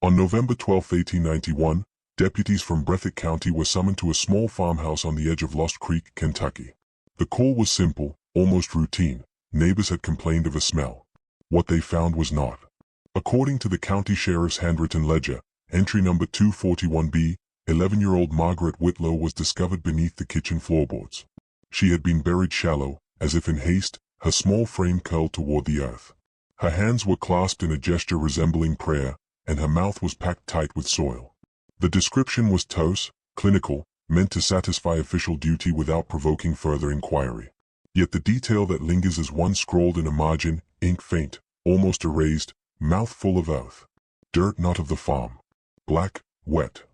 On November 12, 1891, deputies from Breathitt County were summoned to a small farmhouse on the edge of Lost Creek, Kentucky. The call was simple, almost routine. Neighbors had complained of a smell. What they found was not. According to the county sheriff's handwritten ledger, entry number 241B, 11-year-old Margaret Whitlow was discovered beneath the kitchen floorboards. She had been buried shallow, as if in haste, her small frame curled toward the earth. Her hands were clasped in a gesture resembling prayer, and her mouth was packed tight with soil. The description was terse, clinical, meant to satisfy official duty without provoking further inquiry. Yet the detail that lingers is one scrawled in a margin, ink faint, almost erased, mouth full of earth. Dirt not of the farm. Black, wet.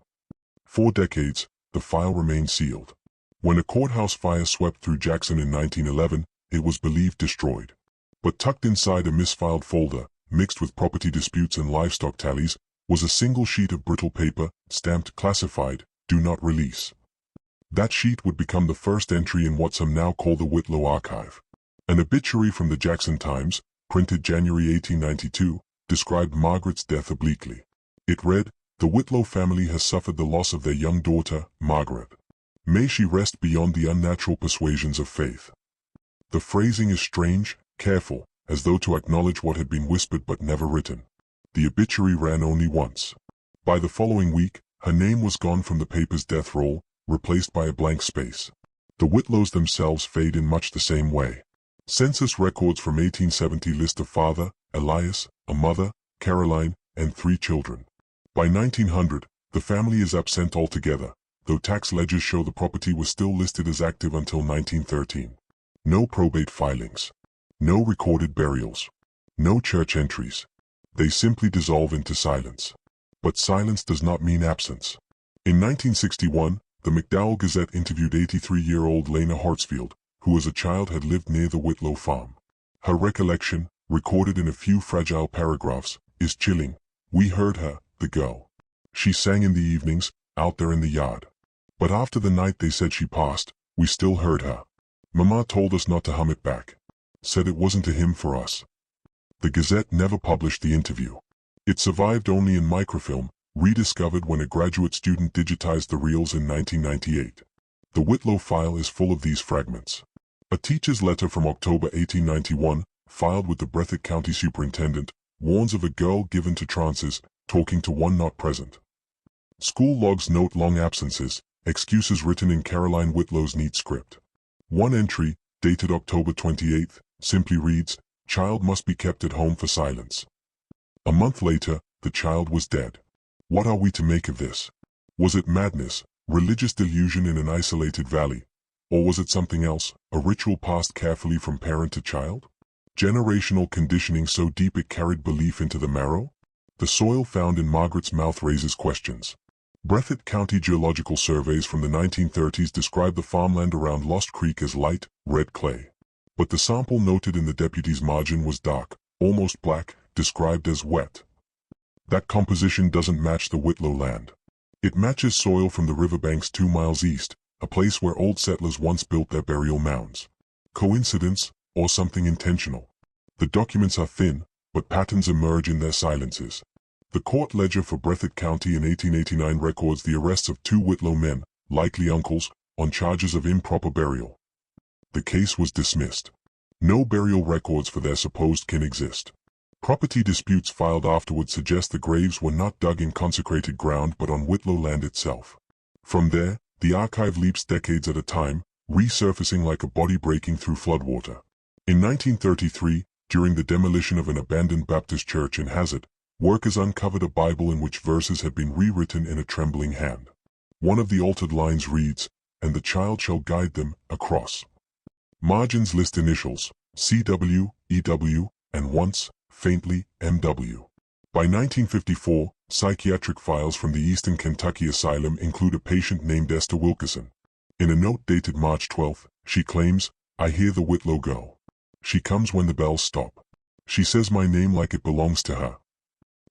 For decades, the file remained sealed. When a courthouse fire swept through Jackson in 1911, it was believed destroyed. But tucked inside a misfiled folder, mixed with property disputes and livestock tallies, was a single sheet of brittle paper, stamped classified, do not release. That sheet would become the first entry in what some now call the Whitlow Archive. An obituary from the Jackson Times, printed January 1892, described Margaret's death obliquely. It read, "The Whitlow family has suffered the loss of their young daughter, Margaret. May she rest beyond the unnatural persuasions of faith." The phrasing is strange, careful, as though to acknowledge what had been whispered but never written. The obituary ran only once. By the following week, her name was gone from the paper's death roll, replaced by a blank space. The Whitlows themselves fade in much the same way. Census records from 1870 list a father, Elias, a mother, Caroline, and 3 children. By 1900, the family is absent altogether, though tax ledgers show the property was still listed as active until 1913. No probate filings. No recorded burials. No church entries. They simply dissolve into silence. But silence does not mean absence. In 1961, the McDowell Gazette interviewed 83-year-old Lena Hartsfield, who as a child had lived near the Whitlow farm. Her recollection, recorded in a few fragile paragraphs, is chilling. "We heard her, the girl. She sang in the evenings, out there in the yard. But after the night they said she passed, we still heard her. Mama told us not to hum it back. Said it wasn't a hymn for us." The Gazette never published the interview. It survived only in microfilm, rediscovered when a graduate student digitized the reels in 1998. The Whitlow file is full of these fragments. A teacher's letter from October 1891, filed with the Breathitt County Superintendent, warns of a girl given to trances, talking to one not present. School logs note long absences, excuses written in Caroline Whitlow's neat script. One entry, dated October 28, simply reads, "Child must be kept at home for silence." A month later, the child was dead. What are we to make of this? Was it madness, religious delusion in an isolated valley? Or was it something else, a ritual passed carefully from parent to child? Generational conditioning so deep it carried belief into the marrow? The soil found in Margaret's mouth raises questions. Breathitt County geological surveys from the 1930s describe the farmland around Lost Creek as light, red clay. But the sample noted in the deputy's margin was dark, almost black, described as wet. That composition doesn't match the Whitlow land. It matches soil from the riverbanks 2 miles east, a place where old settlers once built their burial mounds. Coincidence, or something intentional? The documents are thin, but patterns emerge in their silences. The court ledger for Breathitt County in 1889 records the arrests of 2 Whitlow men, likely uncles, on charges of improper burial. The case was dismissed. No burial records for their supposed kin exist. Property disputes filed afterward suggest the graves were not dug in consecrated ground but on Whitlow land itself. From there, the archive leaps decades at a time, resurfacing like a body breaking through floodwater. In 1933, during the demolition of an abandoned Baptist church in Hazard, workers uncovered a Bible in which verses had been rewritten in a trembling hand. One of the altered lines reads, "And the child shall guide them across." Margins list initials, CW, EW, and once, faintly, MW. By 1954, psychiatric files from the Eastern Kentucky Asylum include a patient named Esther Wilkerson. In a note dated March 12, she claims, "I hear the Whitlow go. She comes when the bells stop. She says my name like it belongs to her."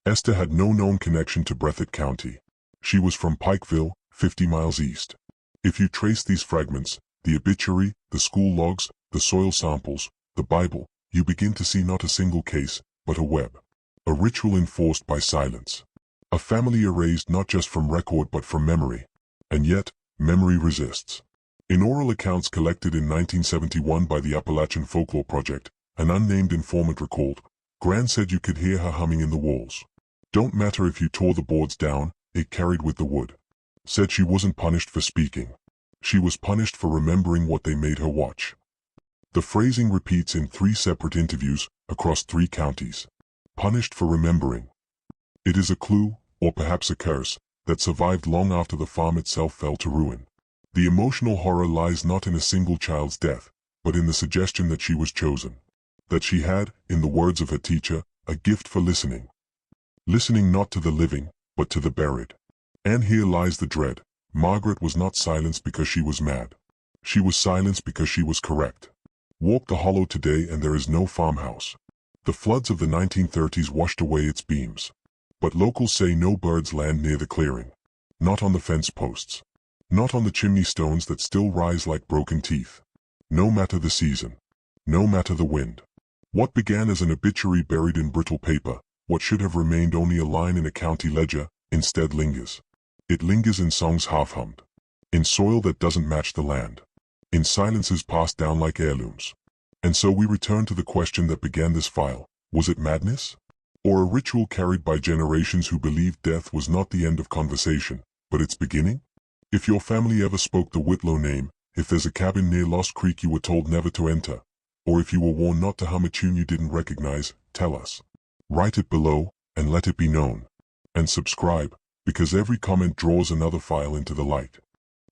Esther had no known connection to Breathitt County. She was from Pikeville, 50 miles east. If you trace these fragments, the obituary, the school logs, the soil samples, the Bible, you begin to see not a single case, but a web. A ritual enforced by silence. A family erased not just from record but from memory. And yet, memory resists. In oral accounts collected in 1971 by the Appalachian Folklore Project, an unnamed informant recalled, "Gran said you could hear her humming in the walls. Don't matter if you tore the boards down, it carried with the wood." Said she wasn't punished for speaking. She was punished for remembering what they made her watch. The phrasing repeats in 3 separate interviews, across 3 counties. Punished for remembering. It is a clue, or perhaps a curse, that survived long after the farm itself fell to ruin. The emotional horror lies not in a single child's death, but in the suggestion that she was chosen. That she had, in the words of her teacher, a gift for listening. Listening not to the living, but to the buried. And here lies the dread. Margaret was not silenced because she was mad. She was silenced because she was correct. Walk the hollow today and there is no farmhouse. The floods of the 1930s washed away its beams. But locals say no birds land near the clearing. Not on the fence posts. Not on the chimney stones that still rise like broken teeth. No matter the season. No matter the wind. What began as an obituary buried in brittle paper, what should have remained only a line in a county ledger, instead lingers. It lingers in songs half-hummed. In soil that doesn't match the land. In silences passed down like heirlooms. And so we return to the question that began this file. Was it madness? Or a ritual carried by generations who believed death was not the end of conversation, but its beginning? If your family ever spoke the Whitlow name, if there's a cabin near Lost Creek you were told never to enter, or if you were warned not to hum a tune you didn't recognize, tell us. Write it below, and let it be known. And subscribe, because every comment draws another file into the light.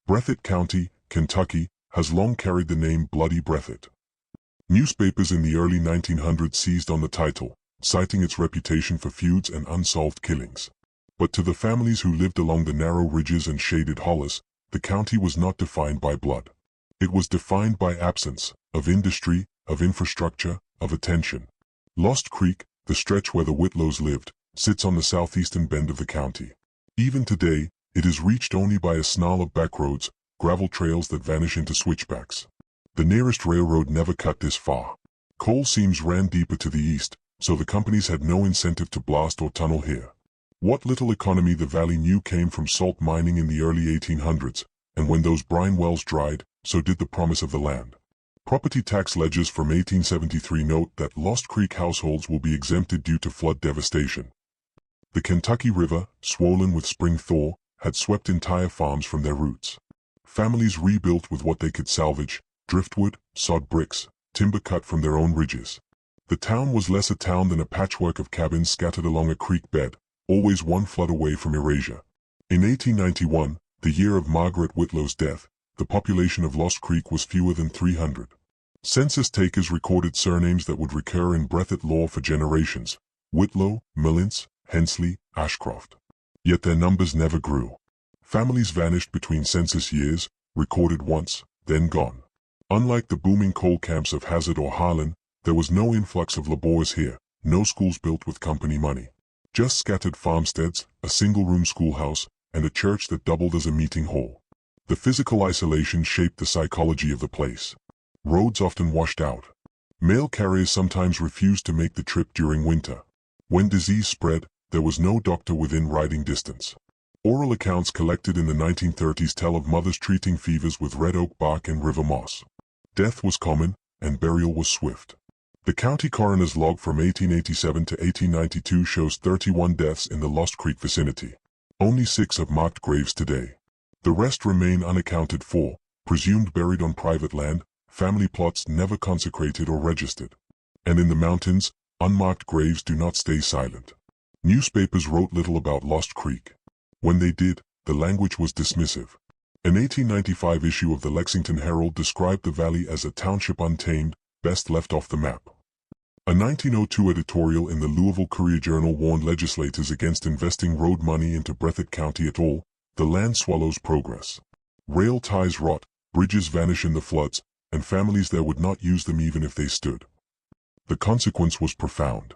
Breathitt County, Kentucky, has long carried the name Bloody Breathitt. Newspapers in the early 1900s seized on the title, citing its reputation for feuds and unsolved killings. But to the families who lived along the narrow ridges and shaded hollows, the county was not defined by blood. It was defined by absence, of industry, of infrastructure, of attention. Lost Creek, the stretch where the Whitlows lived, sits on the southeastern bend of the county. Even today, it is reached only by a snarl of backroads, gravel trails that vanish into switchbacks. The nearest railroad never cut this far. Coal seams ran deeper to the east, so the companies had no incentive to blast or tunnel here. What little economy the valley knew came from salt mining in the early 1800s, and when those brine wells dried, so did the promise of the land. Property tax ledgers from 1873 note that Lost Creek households will be exempted due to flood devastation. The Kentucky River, swollen with spring thaw, had swept entire farms from their roots. Families rebuilt with what they could salvage, driftwood, sod bricks, timber cut from their own ridges. The town was less a town than a patchwork of cabins scattered along a creek bed, always one flood away from erasure. In 1891, the year of Margaret Whitlow's death, the population of Lost Creek was fewer than 300. Census takers recorded surnames that would recur in Breathitt lore for generations: Whitlow, Millins, Hensley, Ashcroft. Yet their numbers never grew. Families vanished between census years, recorded once, then gone. Unlike the booming coal camps of Hazard or Harlan, there was no influx of laborers here, no schools built with company money. Just scattered farmsteads, a single-room schoolhouse, and a church that doubled as a meeting hall. The physical isolation shaped the psychology of the place. Roads often washed out. Mail carriers sometimes refused to make the trip during winter. When disease spread, there was no doctor within riding distance. Oral accounts collected in the 1930s tell of mothers treating fevers with red oak bark and river moss. Death was common, and burial was swift. The county coroner's log from 1887 to 1892 shows 31 deaths in the Lost Creek vicinity. Only 6 have marked graves today. The rest remain unaccounted for, presumed buried on private land, family plots never consecrated or registered. And in the mountains, unmarked graves do not stay silent. Newspapers wrote little about Lost Creek. When they did, the language was dismissive. An 1895 issue of the Lexington Herald described the valley as a township untamed, best left off the map. A 1902 editorial in the Louisville Courier-Journal warned legislators against investing road money into Breathitt County at all. The land swallows progress. Rail ties rot, bridges vanish in the floods, and families there would not use them even if they stood. The consequence was profound.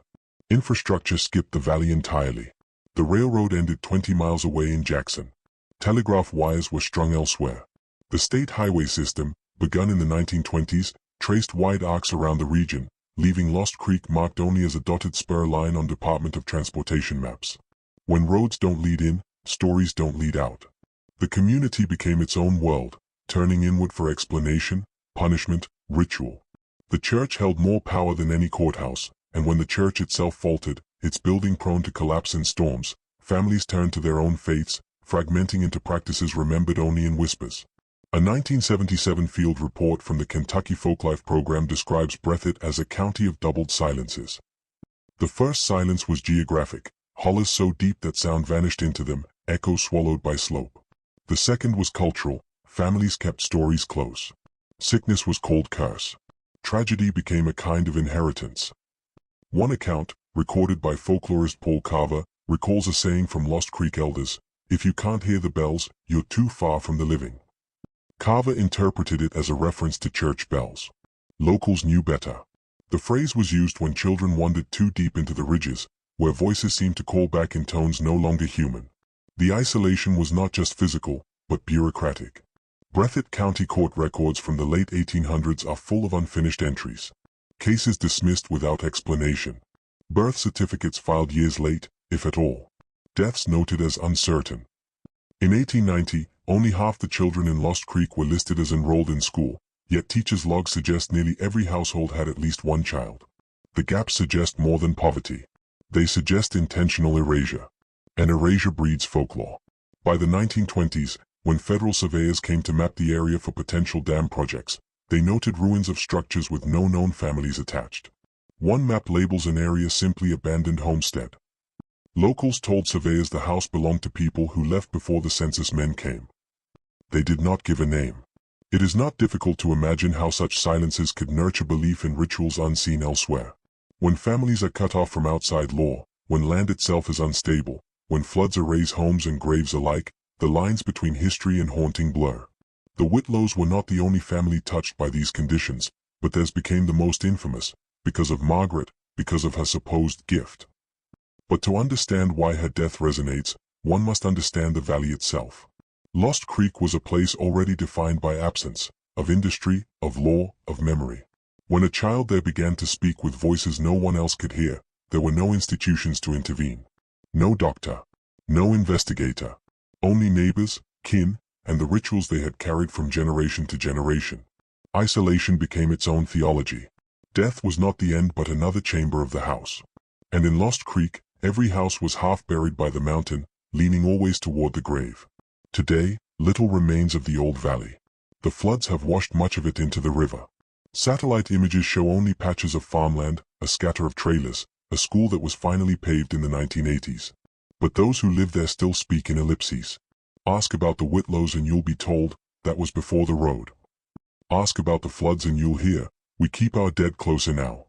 Infrastructure skipped the valley entirely. The railroad ended 20 miles away in Jackson. Telegraph wires were strung elsewhere. The state highway system, begun in the 1920s, traced wide arcs around the region, leaving Lost Creek marked only as a dotted spur line on Department of Transportation maps. When roads don't lead in, stories don't lead out. The community became its own world, turning inward for explanation, punishment, ritual. The church held more power than any courthouse, and when the church itself faltered, its building prone to collapse in storms, families turned to their own faiths, fragmenting into practices remembered only in whispers. A 1977 field report from the Kentucky Folklife program describes Breathitt as a county of doubled silences. The first silence was geographic, hollows so deep that sound vanished into them, echo swallowed by slope. The second was cultural, families kept stories close. Sickness was called curse. Tragedy became a kind of inheritance. One account, recorded by folklorist Paul Carver, recalls a saying from Lost Creek elders, "If you can't hear the bells, you're too far from the living." Carver interpreted it as a reference to church bells. Locals knew better. The phrase was used when children wandered too deep into the ridges, where voices seemed to call back in tones no longer human. The isolation was not just physical, but bureaucratic. Breathitt County court records from the late 1800s are full of unfinished entries. Cases dismissed without explanation. Birth certificates filed years late, if at all. Deaths noted as uncertain. In 1890, only half the children in Lost Creek were listed as enrolled in school, yet teachers' logs suggest nearly every household had at least one child. The gaps suggest more than poverty. They suggest intentional erasure. And erasure breeds folklore. By the 1920s, when federal surveyors came to map the area for potential dam projects, they noted ruins of structures with no known families attached. One map labels an area simply abandoned homestead. Locals told surveyors the house belonged to people who left before the census men came. They did not give a name. It is not difficult to imagine how such silences could nurture belief in rituals unseen elsewhere. When families are cut off from outside law, when land itself is unstable, when floods erase homes and graves alike, the lines between history and haunting blur. The Whitlows were not the only family touched by these conditions, but theirs became the most infamous, because of Margaret, because of her supposed gift. But to understand why her death resonates, one must understand the valley itself. Lost Creek was a place already defined by absence, of industry, of law, of memory. When a child there began to speak with voices no one else could hear, there were no institutions to intervene. No doctor. No investigator. Only neighbors, kin, and the rituals they had carried from generation to generation. Isolation became its own theology. Death was not the end but another chamber of the house. And in Lost Creek, every house was half buried by the mountain, leaning always toward the grave. Today, little remains of the old valley. The floods have washed much of it into the river. Satellite images show only patches of farmland, a scatter of trailers, a school that was finally paved in the 1980s. But those who live there still speak in ellipses. Ask about the Whitlows and you'll be told, that was before the road. Ask about the floods and you'll hear, we keep our dead closer now.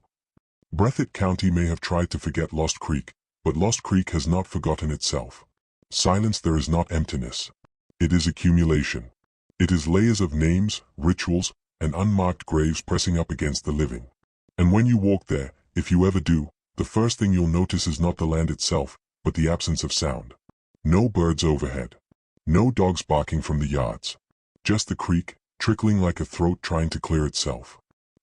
Breathitt County may have tried to forget Lost Creek, but Lost Creek has not forgotten itself. Silence there is not emptiness. It is accumulation. It is layers of names, rituals, and unmarked graves pressing up against the living. And when you walk there, if you ever do, the first thing you'll notice is not the land itself, but the absence of sound. No birds overhead. No dogs barking from the yards. Just the creek, trickling like a throat trying to clear itself.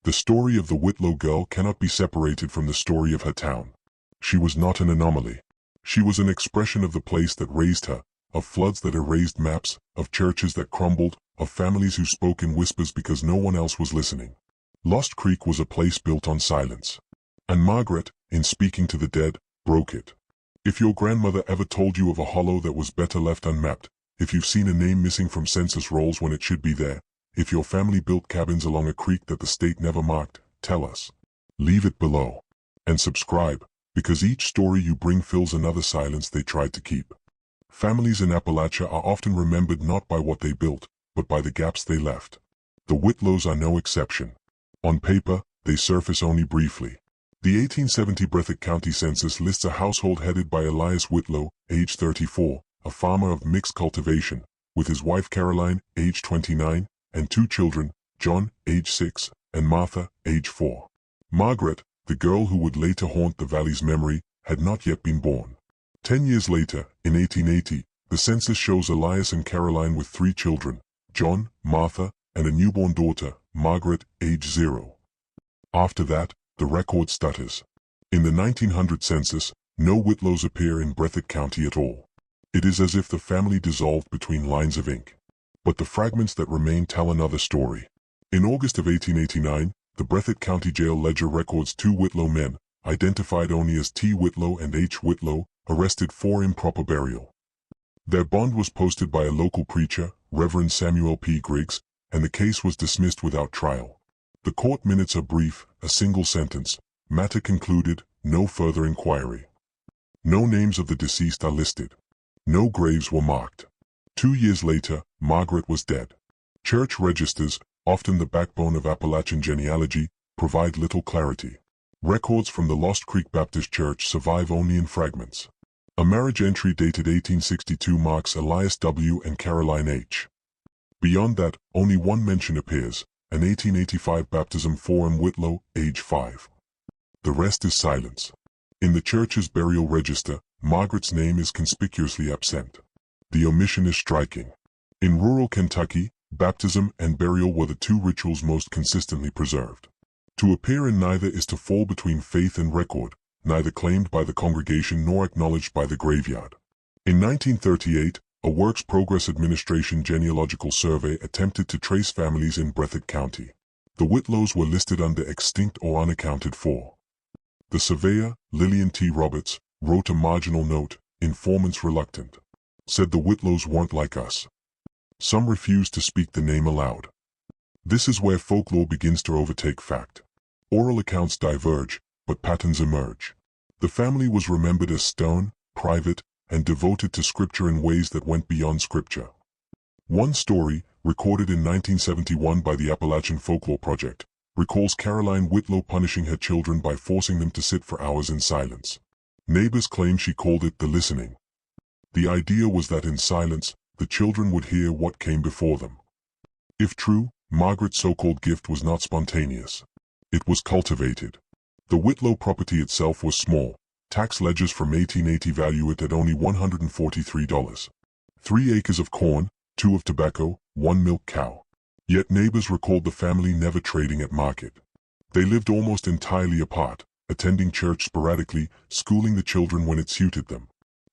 The story of the Whitlow girl cannot be separated from the story of her town. She was not an anomaly. She was an expression of the place that raised her, of floods that erased maps, of churches that crumbled, of families who spoke in whispers because no one else was listening. Lost Creek was a place built on silence. And Margaret, in speaking to the dead, broke it. If your grandmother ever told you of a hollow that was better left unmapped, if you've seen a name missing from census rolls when it should be there, if your family built cabins along a creek that the state never marked, tell us. Leave it below. And subscribe, because each story you bring fills another silence they tried to keep. Families in Appalachia are often remembered not by what they built, but by the gaps they left. The Whitlows are no exception. On paper, they surface only briefly. The 1870 Breathitt County Census lists a household headed by Elias Whitlow, age 34, a farmer of mixed cultivation, with his wife Caroline, age 29, and two children, John, age 6, and Martha, age 4. Margaret, the girl who would later haunt the valley's memory, had not yet been born. 10 years later, in 1880, the census shows Elias and Caroline with 3 children, John, Martha, and a newborn daughter, Margaret, age 0. After that, the record stutters. In the 1900 census, No Whitlows appear in Breathitt County at all. It is as if the family dissolved between lines of ink. But the fragments that remain tell another story. In August of 1889, the Breathitt County Jail ledger records 2 Whitlow men, identified only as T. Whitlow and H. Whitlow, arrested for improper burial. Their bond was posted by a local preacher, Reverend Samuel P. Griggs, and the case was dismissed without trial. The court minutes are brief, a single sentence. Matter concluded, no further inquiry. No names of the deceased are listed. No graves were marked. 2 years later, Margaret was dead. Church registers, often the backbone of Appalachian genealogy, provide little clarity. Records from the Lost Creek Baptist Church survive only in fragments. A marriage entry dated 1862 marks Elias W. and Caroline H. Beyond that, only one mention appears, an 1885 baptism for M. Whitlow, age 5. The rest is silence. In the church's burial register, Margaret's name is conspicuously absent. The omission is striking. In rural Kentucky, baptism and burial were the 2 rituals most consistently preserved. To appear in neither is to fall between faith and record, neither claimed by the congregation nor acknowledged by the graveyard. In 1938, a Works Progress Administration genealogical survey attempted to trace families in Breathitt County. The Whitlows were listed under extinct or unaccounted for. The surveyor, Lillian T. Roberts, wrote a marginal note, informants reluctant. Said the Whitlows weren't like us. Some refused to speak the name aloud. This is where folklore begins to overtake fact. Oral accounts diverge, but patterns emerge. The family was remembered as stern, private, and devoted to scripture in ways that went beyond scripture. One story, recorded in 1971 by the Appalachian Folklore Project, recalls Caroline Whitlow punishing her children by forcing them to sit for hours in silence. Neighbors claim she called it the listening. The idea was that in silence, the children would hear what came before them. If true, Margaret's so-called gift was not spontaneous. It was cultivated. The Whitlow property itself was small. Tax ledgers from 1880 value it at only $143. 3 acres of corn, 2 of tobacco, 1 milk cow. Yet neighbors recalled the family never trading at market. They lived almost entirely apart, attending church sporadically, schooling the children when it suited them.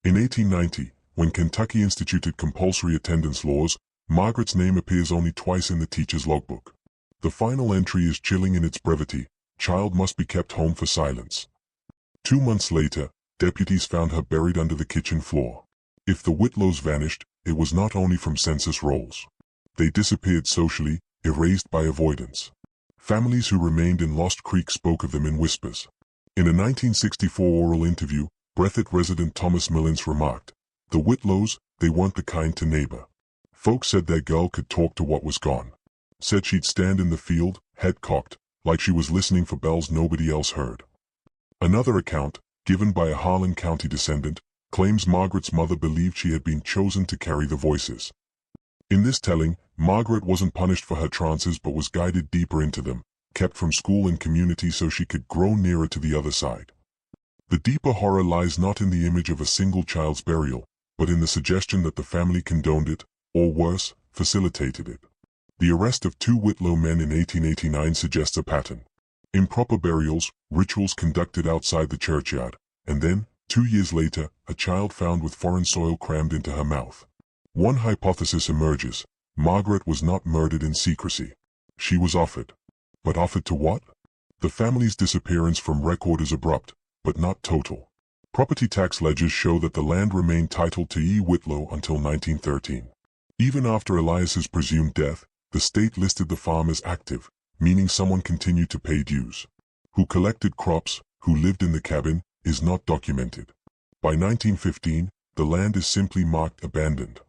In 1890, when Kentucky instituted compulsory attendance laws, Margaret's name appears only twice in the teacher's logbook. The final entry is chilling in its brevity: child must be kept home for silence. 2 months later, deputies found her buried under the kitchen floor. If the Whitlows vanished, it was not only from census rolls. They disappeared socially, erased by avoidance. Families who remained in Lost Creek spoke of them in whispers. In a 1964 oral interview, Breathitt resident Thomas Millins remarked, "The Whitlows, they weren't the kind to neighbor. Folks said their girl could talk to what was gone. Said she'd stand in the field, head cocked, like she was listening for bells nobody else heard." Another account, given by a Harlan County descendant, claims Margaret's mother believed she had been chosen to carry the voices. In this telling, Margaret wasn't punished for her trances but was guided deeper into them, kept from school and community so she could grow nearer to the other side. The deeper horror lies not in the image of a single child's burial, but in the suggestion that the family condoned it, or worse, facilitated it. The arrest of 2 Whitlow men in 1889 suggests a pattern. Improper burials, rituals conducted outside the churchyard, and then, 2 years later, a child found with foreign soil crammed into her mouth. One hypothesis emerges: Margaret was not murdered in secrecy. She was offered. But offered to what? The family's disappearance from record is abrupt, but not total. Property tax ledgers show that the land remained titled to E. Whitlow until 1913. Even after Elias's presumed death, the state listed the farm as active, meaning someone continued to pay dues. Who collected crops, who lived in the cabin, is not documented. By 1915, the land is simply marked abandoned.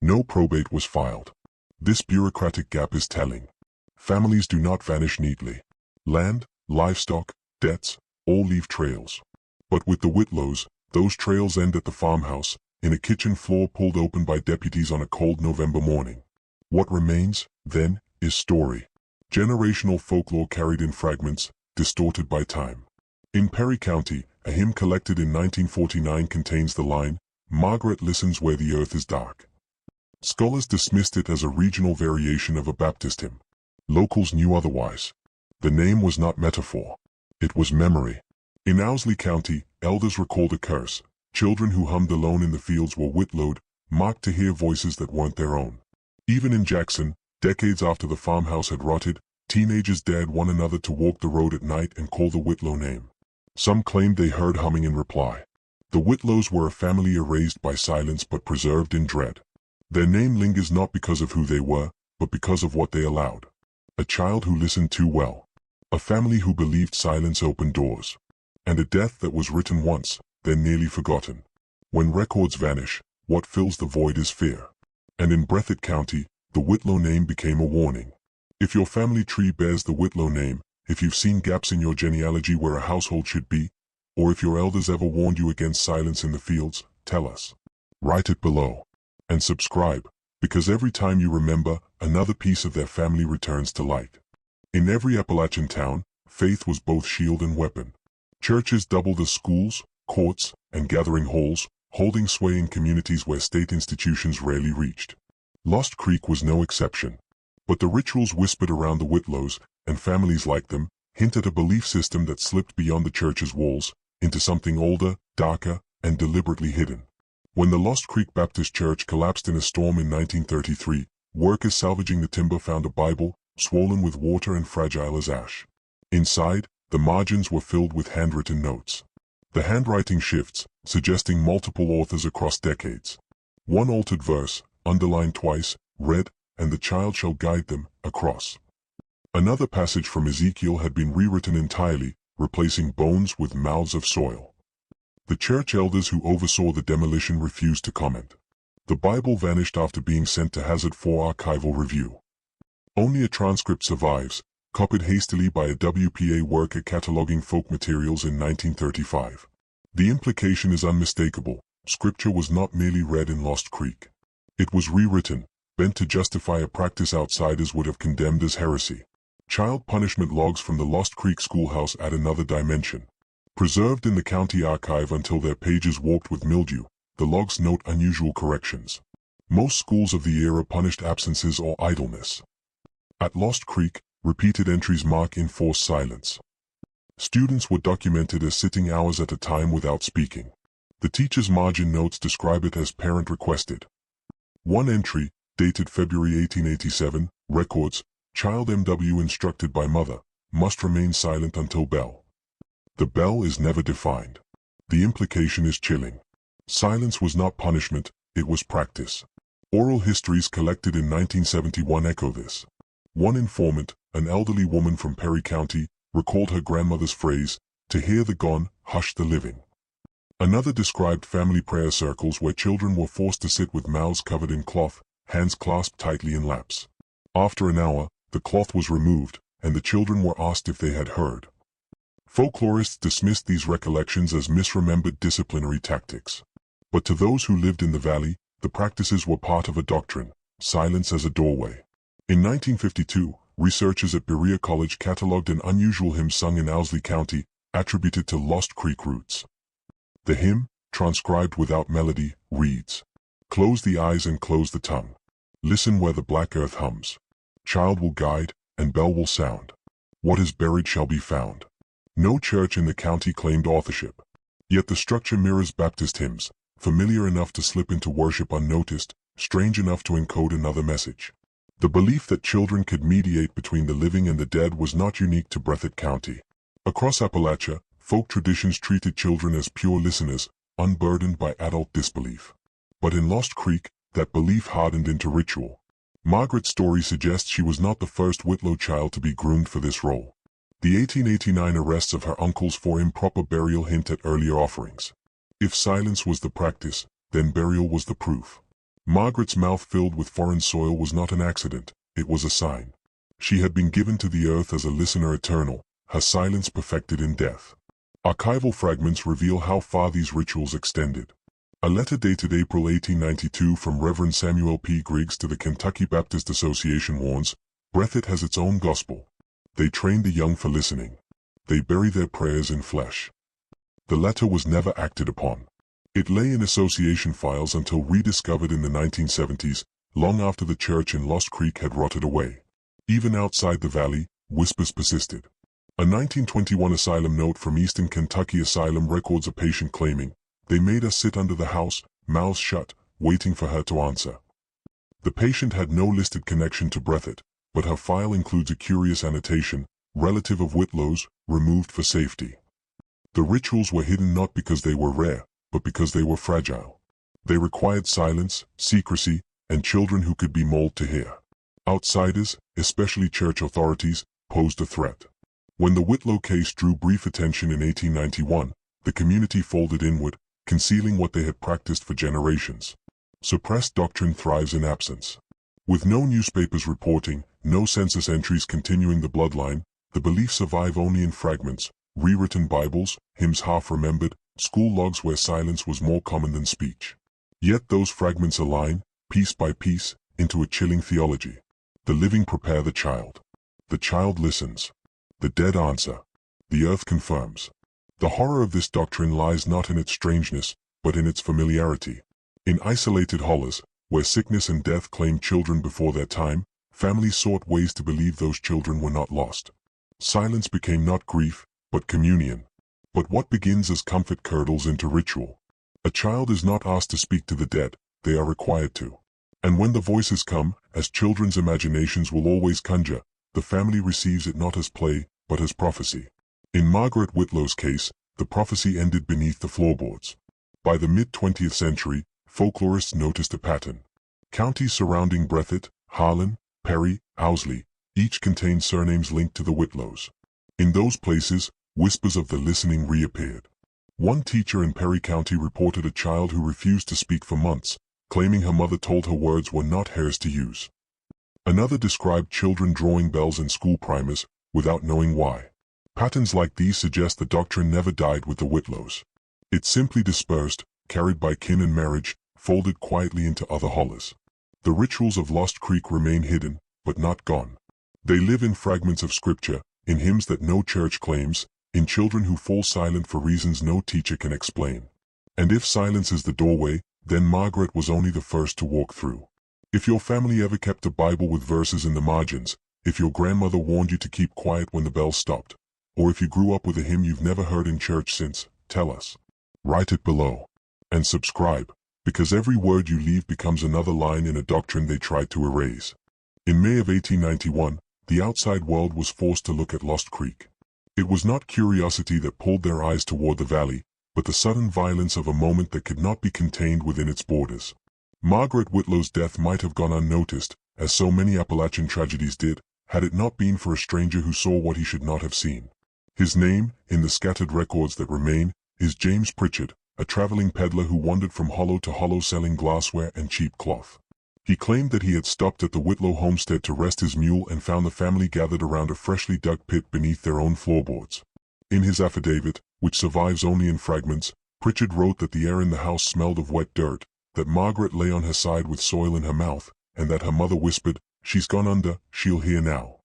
No probate was filed. This bureaucratic gap is telling. Families do not vanish neatly. Land, livestock, debts, all leave trails. But with the Whitlows, those trails end at the farmhouse, in a kitchen floor pulled open by deputies on a cold November morning. What remains, then, is story. Generational folklore carried in fragments, distorted by time. In Perry County, a hymn collected in 1949 contains the line, "Margaret listens where the earth is dark." Scholars dismissed it as a regional variation of a Baptist hymn. Locals knew otherwise. The name was not metaphor. It was memory. In Owsley County, elders recalled a curse. Children who hummed alone in the fields were whitlowed, marked to hear voices that weren't their own. Even in Jackson, decades after the farmhouse had rotted, teenagers dared one another to walk the road at night and call the Whitlow name. Some claimed they heard humming in reply. The Whitlows were a family erased by silence but preserved in dread. Their name lingers not because of who they were, but because of what they allowed. A child who listened too well. A family who believed silence opened doors. And a death that was written once, then nearly forgotten. When records vanish, what fills the void is fear. And in Breathitt County, the Whitlow name became a warning. If your family tree bears the Whitlow name, if you've seen gaps in your genealogy where a household should be, or if your elders ever warned you against silence in the fields, tell us. Write it below. And subscribe, because every time you remember, another piece of their family returns to light. In every Appalachian town, faith was both shield and weapon. Churches doubled as schools, courts, and gathering halls, holding sway in communities where state institutions rarely reached. Lost Creek was no exception. But the rituals whispered around the Whitlows, and families like them, hint at a belief system that slipped beyond the church's walls, into something older, darker, and deliberately hidden. When the Lost Creek Baptist Church collapsed in a storm in 1933, workers salvaging the timber found a Bible, swollen with water and fragile as ash. Inside, the margins were filled with handwritten notes. The handwriting shifts, suggesting multiple authors across decades. One altered verse, underlined twice, read, "And the child shall guide them," across. Another passage from Ezekiel had been rewritten entirely, replacing bones with mouths of soil. The church elders who oversaw the demolition refused to comment. The Bible vanished after being sent to Hazard for archival review. Only a transcript survives, copied hastily by a WPA worker cataloging folk materials in 1935. The implication is unmistakable. Scripture was not merely read in Lost Creek. It was rewritten, bent to justify a practice outsiders would have condemned as heresy. Child punishment logs from the Lost Creek schoolhouse add another dimension. Preserved in the county archive until their pages warped with mildew, the logs note unusual corrections. Most schools of the era punished absences or idleness. At Lost Creek, repeated entries mark enforced silence. Students were documented as sitting hours at a time without speaking. The teacher's margin notes describe it as parent requested. One entry, dated February 1887, records, "Child MW instructed by mother, must remain silent until bell." The bell is never defined. The implication is chilling. Silence was not punishment, it was practice. Oral histories collected in 1971 echo this. One informant, an elderly woman from Perry County, recalled her grandmother's phrase, "To hear the gone, hush the living." Another described family prayer circles where children were forced to sit with mouths covered in cloth, hands clasped tightly in laps. After an hour, the cloth was removed, and the children were asked if they had heard. Folklorists dismissed these recollections as misremembered disciplinary tactics. But to those who lived in the valley, the practices were part of a doctrine, silence as a doorway. In 1952, researchers at Berea College catalogued an unusual hymn sung in Owsley County, attributed to Lost Creek roots. The hymn, transcribed without melody, reads, "Close the eyes and close the tongue. Listen where the black earth hums. Child will guide, and bell will sound. What is buried shall be found." No church in the county claimed authorship. Yet the structure mirrors Baptist hymns, familiar enough to slip into worship unnoticed, strange enough to encode another message. The belief that children could mediate between the living and the dead was not unique to Breathitt County. Across Appalachia, folk traditions treated children as pure listeners, unburdened by adult disbelief. But in Lost Creek, that belief hardened into ritual. Margaret's story suggests she was not the first Whitlow child to be groomed for this role. The 1889 arrests of her uncles for improper burial hint at earlier offerings. If silence was the practice, then burial was the proof. Margaret's mouth filled with foreign soil was not an accident, it was a sign. She had been given to the earth as a listener eternal, her silence perfected in death. Archival fragments reveal how far these rituals extended. A letter dated April 1892 from Reverend Samuel P. Griggs to the Kentucky Baptist Association warns, "Breathitt has its own gospel. They train the young for listening. They bury their prayers in flesh." The letter was never acted upon. It lay in association files until rediscovered in the 1970s, long after the church in Lost Creek had rotted away. Even outside the valley, whispers persisted. A 1921 asylum note from Eastern Kentucky Asylum records a patient claiming, "They made us sit under the house, mouths shut, waiting for her to answer." The patient had no listed connection to Breathitt, but her file includes a curious annotation, "Relative of Whitlow's, removed for safety." The rituals were hidden not because they were rare, but because they were fragile. They required silence, secrecy, and children who could be mauled to hear. Outsiders, especially church authorities, posed a threat. When the Whitlow case drew brief attention in 1891, the community folded inward, concealing what they had practiced for generations. Suppressed doctrine thrives in absence. With no newspapers reporting, no census entries continuing the bloodline, the beliefs survive only in fragments, rewritten Bibles, hymns half remembered, school logs where silence was more common than speech. Yet those fragments align, piece by piece, into a chilling theology. The living prepare the child. The child listens. The dead answer. The earth confirms. The horror of this doctrine lies not in its strangeness, but in its familiarity. In isolated hollers, where sickness and death claimed children before their time, families sought ways to believe those children were not lost. Silence became not grief, but communion. But what begins as comfort curdles into ritual. A child is not asked to speak to the dead, they are required to. And when the voices come, as children's imaginations will always conjure, the family receives it not as play, but as prophecy. In Margaret Whitlow's case, the prophecy ended beneath the floorboards. By the mid-20th century, folklorists noticed a pattern. Counties surrounding Breathitt, Harlan, Perry, Owsley, each contained surnames linked to the Whitlows. In those places, whispers of the listening reappeared. One teacher in Perry County reported a child who refused to speak for months, claiming her mother told her words were not hers to use. Another described children drawing bells in school primers, without knowing why. Patterns like these suggest the doctrine never died with the Whitlows. It simply dispersed, carried by kin and marriage, folded quietly into other hollers. The rituals of Lost Creek remain hidden, but not gone. They live in fragments of scripture, in hymns that no church claims, in children who fall silent for reasons no teacher can explain. And if silence is the doorway, then Margaret was only the first to walk through. If your family ever kept a Bible with verses in the margins, if your grandmother warned you to keep quiet when the bell stopped, or if you grew up with a hymn you've never heard in church since, tell us. Write it below. And subscribe, because every word you leave becomes another line in a doctrine they tried to erase. In May of 1891, the outside world was forced to look at Lost Creek. It was not curiosity that pulled their eyes toward the valley, but the sudden violence of a moment that could not be contained within its borders. Margaret Whitlow's death might have gone unnoticed, as so many Appalachian tragedies did, had it not been for a stranger who saw what he should not have seen. His name, in the scattered records that remain, is James Pritchard, a traveling peddler who wandered from hollow to hollow selling glassware and cheap cloth. He claimed that he had stopped at the Whitlow homestead to rest his mule and found the family gathered around a freshly dug pit beneath their own floorboards. In his affidavit, which survives only in fragments, Pritchard wrote that the air in the house smelled of wet dirt, that Margaret lay on her side with soil in her mouth, and that her mother whispered, "She's gone under, she'll hear now."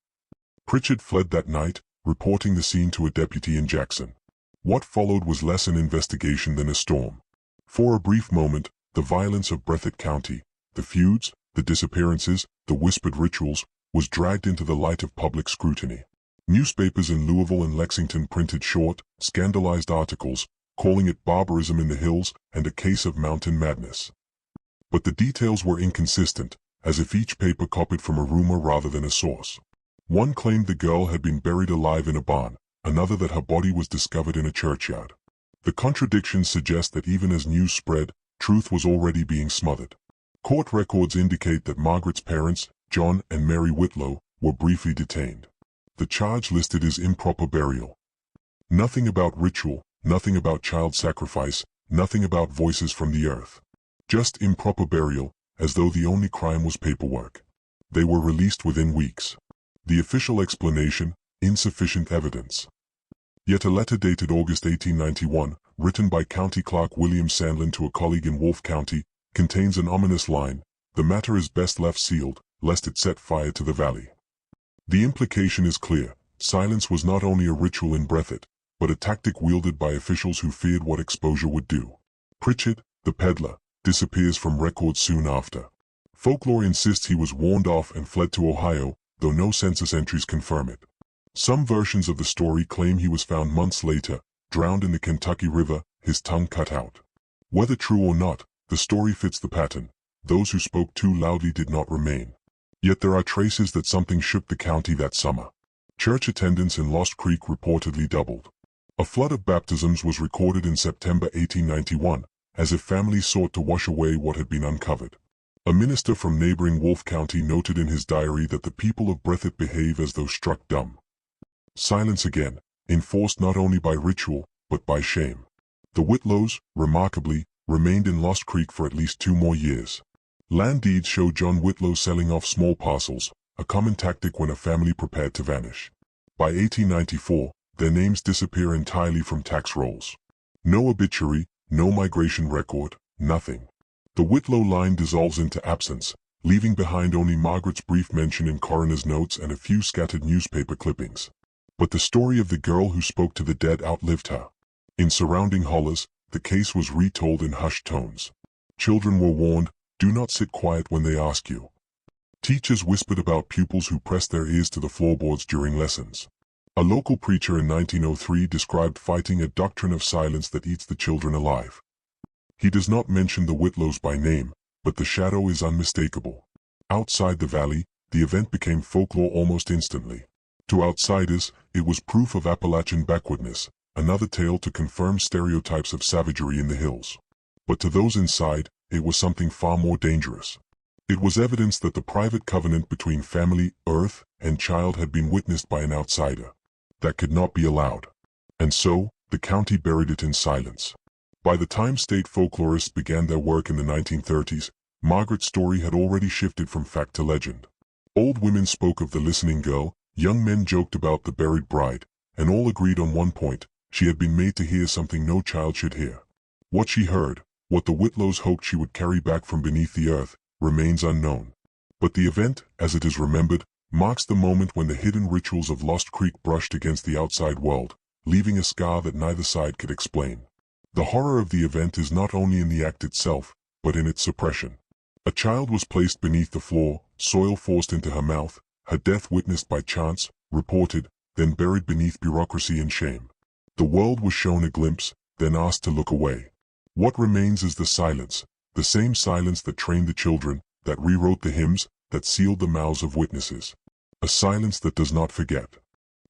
Pritchard fled that night, reporting the scene to a deputy in Jackson. What followed was less an investigation than a storm. For a brief moment, the violence of Breathitt County, the feuds, the disappearances, the whispered rituals, was dragged into the light of public scrutiny. Newspapers in Louisville and Lexington printed short, scandalized articles, calling it barbarism in the hills and a case of mountain madness. But the details were inconsistent, as if each paper copied from a rumor rather than a source. One claimed the girl had been buried alive in a barn, another that her body was discovered in a churchyard. The contradictions suggest that even as news spread, truth was already being smothered. Court records indicate that Margaret's parents, John and Mary Whitlow, were briefly detained. The charge listed is improper burial. Nothing about ritual, nothing about child sacrifice, nothing about voices from the earth. Just improper burial, as though the only crime was paperwork. They were released within weeks. The official explanation, insufficient evidence. Yet a letter dated August 1891, written by County Clerk William Sandlin to a colleague in Wolfe County, contains an ominous line, "The matter is best left sealed, lest it set fire to the valley." The implication is clear. Silence was not only a ritual in Breathitt, but a tactic wielded by officials who feared what exposure would do. Pritchard, the peddler, disappears from records soon after. Folklore insists he was warned off and fled to Ohio, though no census entries confirm it. Some versions of the story claim he was found months later, drowned in the Kentucky River, his tongue cut out. Whether true or not, the story fits the pattern. Those who spoke too loudly did not remain. Yet there are traces that something shook the county that summer. Church attendance in Lost Creek reportedly doubled. A flood of baptisms was recorded in September 1891, as if families sought to wash away what had been uncovered. A minister from neighboring Wolfe County noted in his diary that the people of Breathitt behave as though struck dumb. Silence again, enforced not only by ritual, but by shame. The Whitlows, remarkably, remained in Lost Creek for at least 2 more years. Land deeds show John Whitlow selling off small parcels, a common tactic when a family prepared to vanish. By 1894, their names disappear entirely from tax rolls. No obituary, no migration record, nothing. The Whitlow line dissolves into absence, leaving behind only Margaret's brief mention in coroner's notes and a few scattered newspaper clippings. But the story of the girl who spoke to the dead outlived her. In surrounding hollers, the case was retold in hushed tones. Children were warned, do not sit quiet when they ask you. Teachers whispered about pupils who pressed their ears to the floorboards during lessons. A local preacher in 1903 described fighting a doctrine of silence that eats the children alive. He does not mention the Whitlows by name, but the shadow is unmistakable. Outside the valley, the event became folklore almost instantly. To outsiders, it was proof of Appalachian backwardness, another tale to confirm stereotypes of savagery in the hills. But to those inside, it was something far more dangerous. It was evidence that the private covenant between family, earth, and child had been witnessed by an outsider. That could not be allowed. And so, the county buried it in silence. By the time state folklorists began their work in the 1930s, Margaret's story had already shifted from fact to legend. Old women spoke of the listening girl, young men joked about the buried bride, and all agreed on one point: she had been made to hear something no child should hear. What she heard, what the Whitlows hoped she would carry back from beneath the earth, remains unknown. But the event, as it is remembered, marks the moment when the hidden rituals of Lost Creek brushed against the outside world, leaving a scar that neither side could explain. The horror of the event is not only in the act itself, but in its suppression. A child was placed beneath the floor, soil forced into her mouth, her death witnessed by chance, reported, then buried beneath bureaucracy and shame. The world was shown a glimpse, then asked to look away. What remains is the silence, the same silence that trained the children, that rewrote the hymns, that sealed the mouths of witnesses. A silence that does not forget.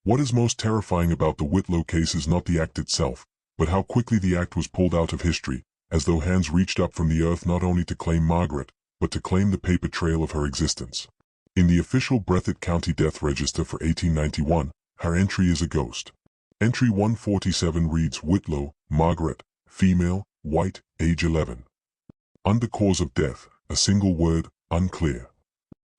What is most terrifying about the Whitlow case is not the act itself, but how quickly the act was pulled out of history, as though hands reached up from the earth not only to claim Margaret, but to claim the paper trail of her existence. In the official Breathitt County Death Register for 1891, her entry is a ghost. Entry 147 reads Whitlow, Margaret, female, white, age 11. Under cause of death, a single word, unclear.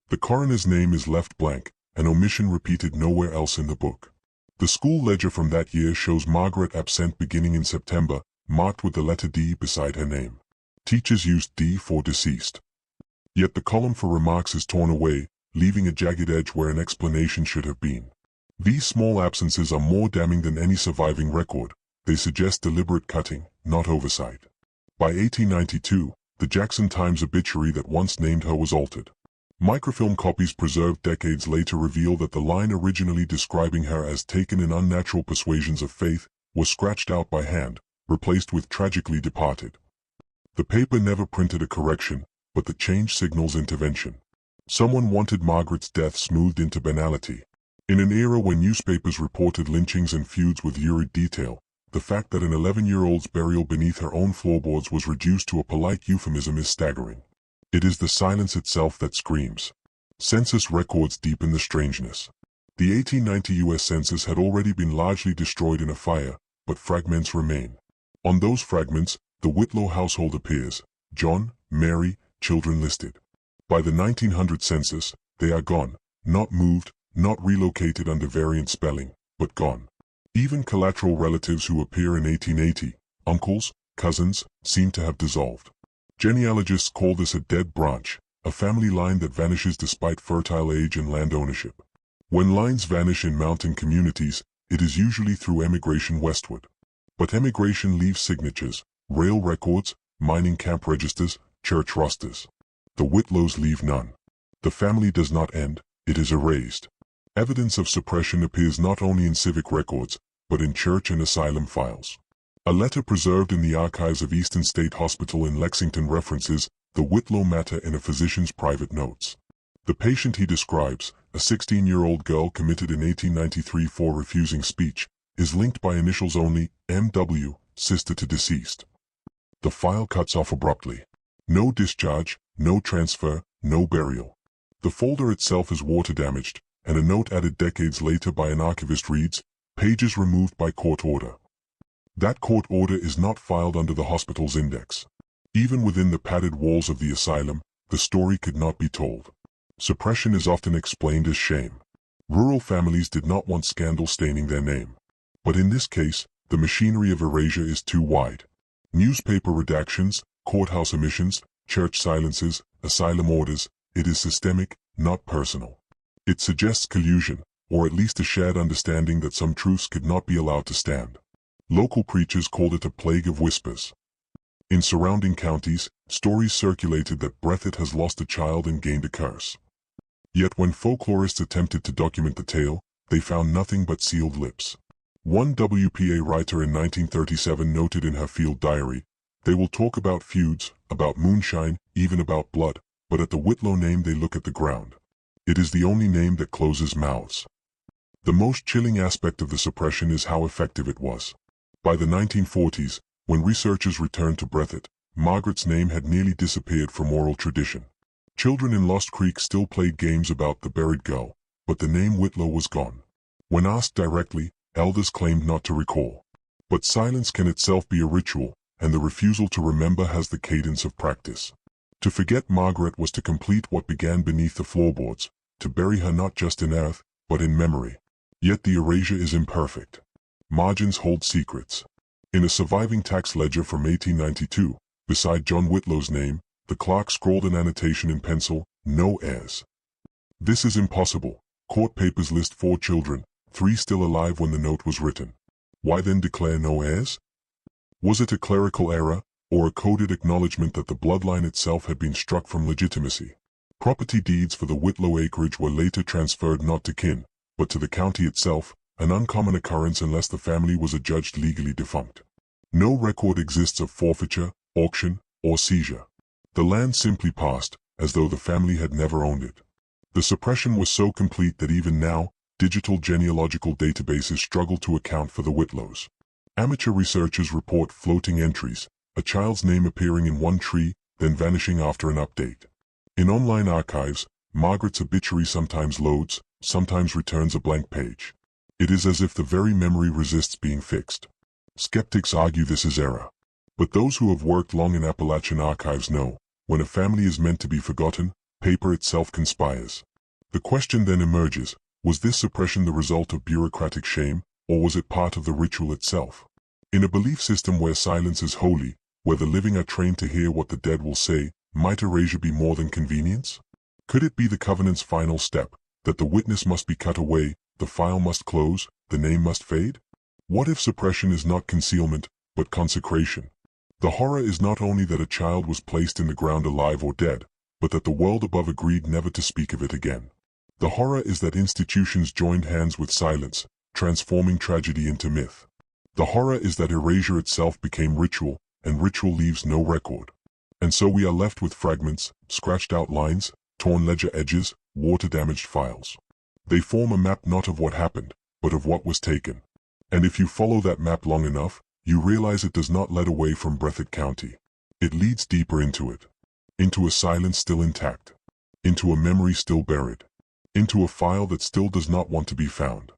The coroner's name is left blank, an omission repeated nowhere else in the book. The school ledger from that year shows Margaret absent beginning in September, marked with the letter D beside her name. Teachers used D for deceased. Yet the column for remarks is torn away, leaving a jagged edge where an explanation should have been. These small absences are more damning than any surviving record. They suggest deliberate cutting, not oversight. By 1892, the Jackson Times obituary that once named her was altered. Microfilm copies preserved decades later reveal that the line originally describing her as taken in unnatural persuasions of faith was scratched out by hand, replaced with tragically departed. The paper never printed a correction, but the change signals intervention. Someone wanted Margaret's death smoothed into banality. In an era when newspapers reported lynchings and feuds with lurid detail, the fact that an 11-year-old's burial beneath her own floorboards was reduced to a polite euphemism is staggering. It is the silence itself that screams. Census records deepen the strangeness. The 1890 U.S. Census had already been largely destroyed in a fire, but fragments remain. On those fragments, the Whitlow household appears: John, Mary, children listed. By the 1900 census, they are gone, not moved, not relocated under variant spelling, but gone. Even collateral relatives who appear in 1880, uncles, cousins, seem to have dissolved. Genealogists call this a dead branch, a family line that vanishes despite fertile age and land ownership. When lines vanish in mountain communities, it is usually through emigration westward. But emigration leaves signatures, rail records, mining camp registers, church rosters. The Whitlows leave none. The family does not end, it is erased. Evidence of suppression appears not only in civic records, but in church and asylum files. A letter preserved in the archives of Eastern State Hospital in Lexington references the Whitlow matter in a physician's private notes. The patient he describes, a 16-year-old girl committed in 1893 for refusing speech, is linked by initials only, M.W., sister to deceased. The file cuts off abruptly. No discharge, no transfer, no burial. The folder itself is water damaged, and a note added decades later by an archivist reads, "Pages removed by court order." That court order is not filed under the hospital's index. Even within the padded walls of the asylum, the story could not be told. Suppression is often explained as shame. Rural families did not want scandal staining their name. But in this case, the machinery of erasure is too wide. Newspaper redactions, courthouse omissions, church silences, asylum orders, it is systemic, not personal. It suggests collusion, or at least a shared understanding that some truths could not be allowed to stand. Local preachers called it a plague of whispers. In surrounding counties, stories circulated that Breathitt has lost a child and gained a curse. Yet when folklorists attempted to document the tale, they found nothing but sealed lips. One WPA writer in 1937 noted in her field diary, "They will talk about feuds, about moonshine, even about blood, but at the Whitlow name they look at the ground. It is the only name that closes mouths." The most chilling aspect of the suppression is how effective it was. By the 1940s, when researchers returned to Breathitt, Margaret's name had nearly disappeared from oral tradition. Children in Lost Creek still played games about the buried girl, but the name Whitlow was gone. When asked directly, elders claimed not to recall. But silence can itself be a ritual, and the refusal to remember has the cadence of practice. To forget Margaret was to complete what began beneath the floorboards, to bury her not just in earth, but in memory. Yet the erasure is imperfect. Margins hold secrets. In a surviving tax ledger from 1892, beside John Whitlow's name, the clerk scrawled an annotation in pencil, "No heirs." This is impossible. Court papers list 4 children, 3 still alive when the note was written. Why then declare no heirs? Was it a clerical error, or a coded acknowledgement that the bloodline itself had been struck from legitimacy? Property deeds for the Whitlow acreage were later transferred not to kin, but to the county itself, an uncommon occurrence unless the family was adjudged legally defunct. No record exists of forfeiture, auction, or seizure. The land simply passed, as though the family had never owned it. The suppression was so complete that even now, digital genealogical databases struggle to account for the Whitlows. Amateur researchers report floating entries, a child's name appearing in one tree, then vanishing after an update. In online archives, Margaret's obituary sometimes loads, sometimes returns a blank page. It is as if the very memory resists being fixed. Skeptics argue this is error. But those who have worked long in Appalachian archives know, when a family is meant to be forgotten, paper itself conspires. The question then emerges, was this suppression the result of bureaucratic shame, or was it part of the ritual itself? In a belief system where silence is holy, where the living are trained to hear what the dead will say, might erasure be more than convenience? Could it be the covenant's final step, that the witness must be cut away, the file must close, the name must fade? What if suppression is not concealment, but consecration? The horror is not only that a child was placed in the ground alive or dead, but that the world above agreed never to speak of it again. The horror is that institutions joined hands with silence, transforming tragedy into myth. The horror is that erasure itself became ritual, and ritual leaves no record. And so we are left with fragments, scratched out lines, torn ledger edges, water-damaged files. They form a map not of what happened, but of what was taken. And if you follow that map long enough, you realize it does not lead away from Breathitt County. It leads deeper into it. Into a silence still intact. Into a memory still buried. Into a file that still does not want to be found.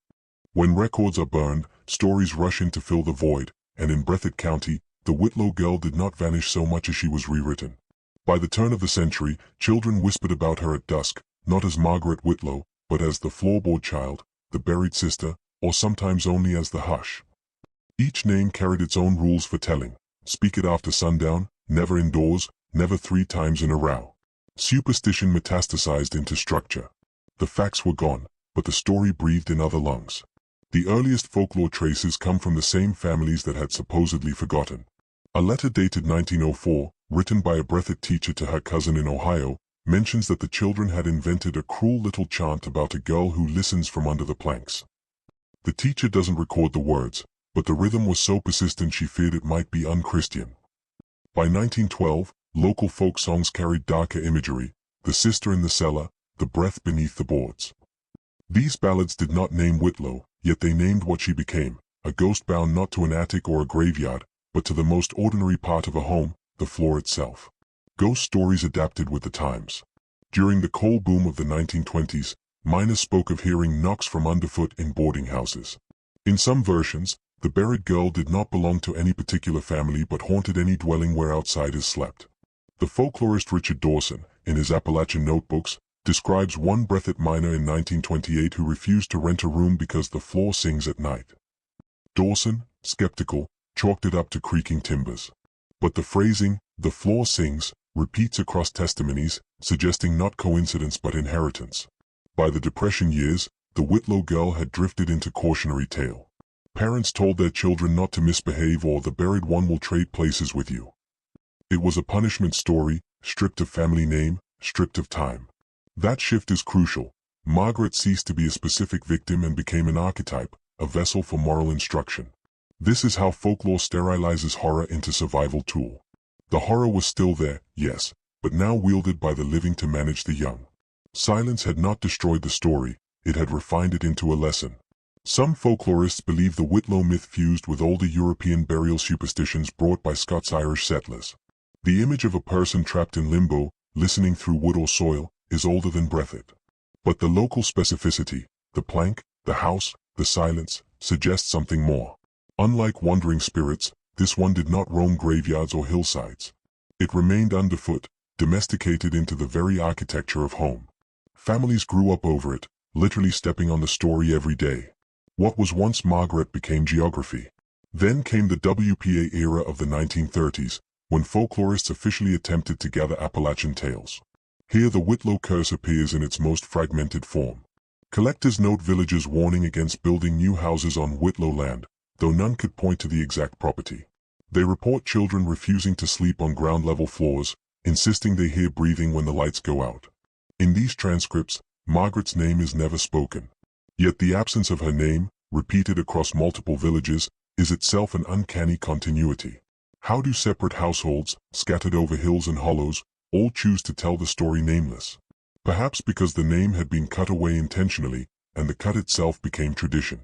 When records are burned, stories rush in to fill the void, and in Breathitt County, the Whitlow girl did not vanish so much as she was rewritten. By the turn of the century, children whispered about her at dusk, not as Margaret Whitlow, but as the floorboard child, the buried sister, or sometimes only as the hush. Each name carried its own rules for telling. Speak it after sundown, never indoors, never 3 times in a row. Superstition metastasized into structure. The facts were gone, but the story breathed in other lungs. The earliest folklore traces come from the same families that had supposedly forgotten. A letter dated 1904, written by a Breathitt teacher to her cousin in Ohio, mentions that the children had invented a cruel little chant about a girl who listens from under the planks. The teacher doesn't record the words, but the rhythm was so persistent she feared it might be unchristian. By 1912, local folk songs carried darker imagery: the sister in the cellar, the breath beneath the boards. These ballads did not name Whitlow, yet they named what she became, a ghost bound not to an attic or a graveyard, but to the most ordinary part of a home, the floor itself. Ghost stories adapted with the times. During the coal boom of the 1920s, miners spoke of hearing knocks from underfoot in boarding houses. In some versions, the buried girl did not belong to any particular family but haunted any dwelling where outsiders slept. The folklorist Richard Dawson, in his Appalachian notebooks, describes one Breathitt miner in 1928 who refused to rent a room because the floor sings at night. Dawson, skeptical, chalked it up to creaking timbers. But the phrasing, "the floor sings," repeats across testimonies, suggesting not coincidence but inheritance. By the Depression years, the Whitlow girl had drifted into cautionary tale. Parents told their children not to misbehave or the buried one will trade places with you. It was a punishment story, stripped of family name, stripped of time. That shift is crucial. Margaret ceased to be a specific victim and became an archetype, a vessel for moral instruction. This is how folklore sterilizes horror into survival tool. The horror was still there, yes, but now wielded by the living to manage the young. Silence had not destroyed the story, it had refined it into a lesson. Some folklorists believe the Whitlow myth fused with older European burial superstitions brought by Scots-Irish settlers. The image of a person trapped in limbo, listening through wood or soil, is older than Breathitt. But the local specificity, the plank, the house, the silence, suggests something more. Unlike wandering spirits, this one did not roam graveyards or hillsides. It remained underfoot, domesticated into the very architecture of home. Families grew up over it, literally stepping on the story every day. What was once Margaret became geography. Then came the WPA era of the 1930s, when folklorists officially attempted to gather Appalachian tales. Here the Whitlow curse appears in its most fragmented form. Collectors note villagers warning against building new houses on Whitlow land, though none could point to the exact property. They report children refusing to sleep on ground-level floors, insisting they hear breathing when the lights go out. In these transcripts, Margaret's name is never spoken. Yet the absence of her name, repeated across multiple villages, is itself an uncanny continuity. How do separate households, scattered over hills and hollows, all choose to tell the story nameless? Perhaps because the name had been cut away intentionally, and the cut itself became tradition.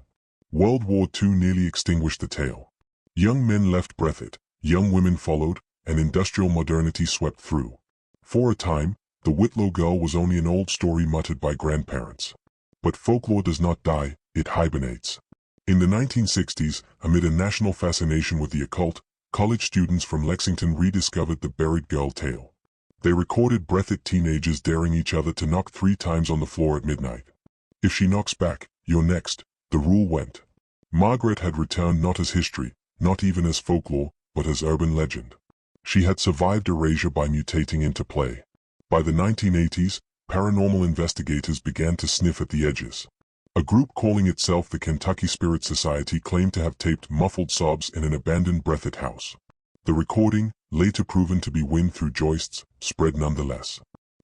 World War II nearly extinguished the tale. Young men left Breathitt, young women followed, and industrial modernity swept through. For a time, the Whitlow girl was only an old story muttered by grandparents. But folklore does not die, it hibernates. In the 1960s, amid a national fascination with the occult, college students from Lexington rediscovered the buried girl tale. They recorded Breathitt teenagers daring each other to knock 3 times on the floor at midnight. If she knocks back, you're next, the rule went. Margaret had returned not as history, not even as folklore, but as urban legend. She had survived erasure by mutating into play. By the 1980s, paranormal investigators began to sniff at the edges. A group calling itself the Kentucky Spirit Society claimed to have taped muffled sobs in an abandoned Breathitt house. The recording, later proven to be wind through joists, spread nonetheless.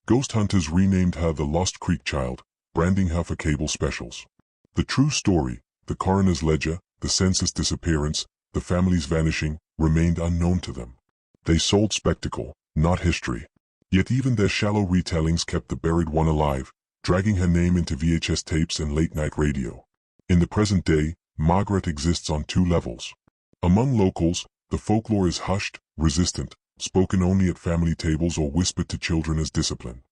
Ghost hunters renamed her the Lost Creek Child, branding her for cable specials. The true story, the coroner's ledger, the census disappearance, the family's vanishing, remained unknown to them. They sold spectacle, not history. Yet even their shallow retellings kept the buried one alive, dragging her name into VHS tapes and late-night radio. In the present day, Margaret exists on 2 levels. Among locals, the folklore is hushed, resistant, spoken only at family tables or whispered to children as discipline.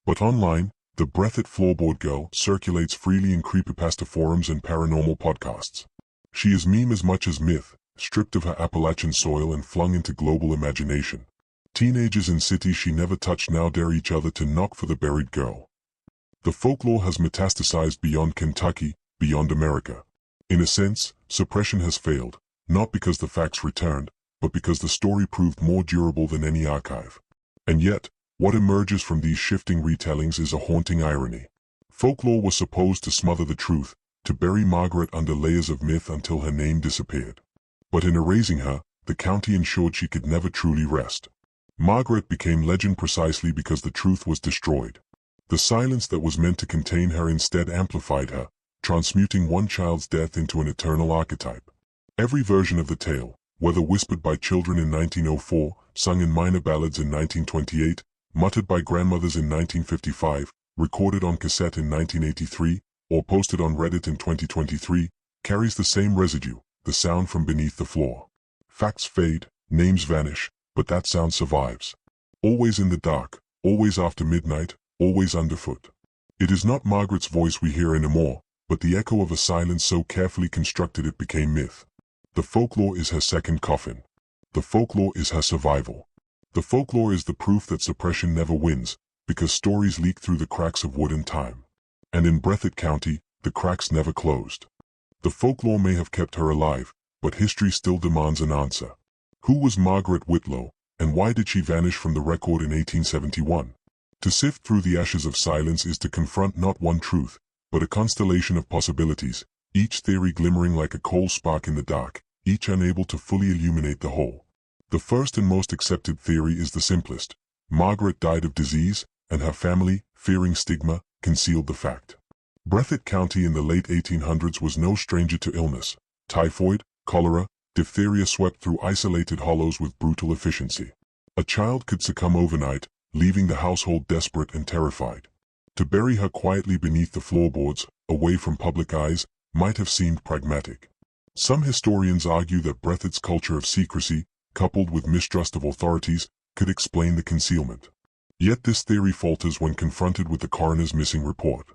But online, the Breathitt floorboard girl circulates freely in creepypasta forums and paranormal podcasts. She is meme as much as myth, stripped of her Appalachian soil and flung into global imagination. Teenagers in cities she never touched now dare each other to knock for the buried girl. The folklore has metastasized beyond Kentucky, beyond America. In a sense, suppression has failed, not because the facts returned, but because the story proved more durable than any archive. And yet, what emerges from these shifting retellings is a haunting irony. Folklore was supposed to smother the truth, to bury Margaret under layers of myth until her name disappeared. But in erasing her, the county ensured she could never truly rest. Margaret became legend precisely because the truth was destroyed. The silence that was meant to contain her instead amplified her, transmuting one child's death into an eternal archetype. Every version of the tale, whether whispered by children in 1904, sung in minor ballads in 1928, muttered by grandmothers in 1955, recorded on cassette in 1983, or posted on Reddit in 2023, carries the same residue, the sound from beneath the floor. Facts fade, names vanish, but that sound survives. Always in the dark, always after midnight, always underfoot. It is not Margaret's voice we hear anymore, but the echo of a silence so carefully constructed it became myth. The folklore is her second coffin. The folklore is her survival. The folklore is the proof that suppression never wins, because stories leak through the cracks of wood and time. And in Breathitt County, the cracks never closed. The folklore may have kept her alive, but history still demands an answer. Who was Margaret Whitlow, and why did she vanish from the record in 1871? To sift through the ashes of silence is to confront not one truth, but a constellation of possibilities, each theory glimmering like a coal spark in the dark, each unable to fully illuminate the whole. The first and most accepted theory is the simplest. Margaret died of disease, and her family, fearing stigma, concealed the fact. Breathitt County in the late 1800s was no stranger to illness. Typhoid, cholera, diphtheria swept through isolated hollows with brutal efficiency. A child could succumb overnight, leaving the household desperate and terrified. To bury her quietly beneath the floorboards, away from public eyes, might have seemed pragmatic. Some historians argue that Breathitt's culture of secrecy, coupled with mistrust of authorities, could explain the concealment. Yet this theory falters when confronted with the coroner's missing report.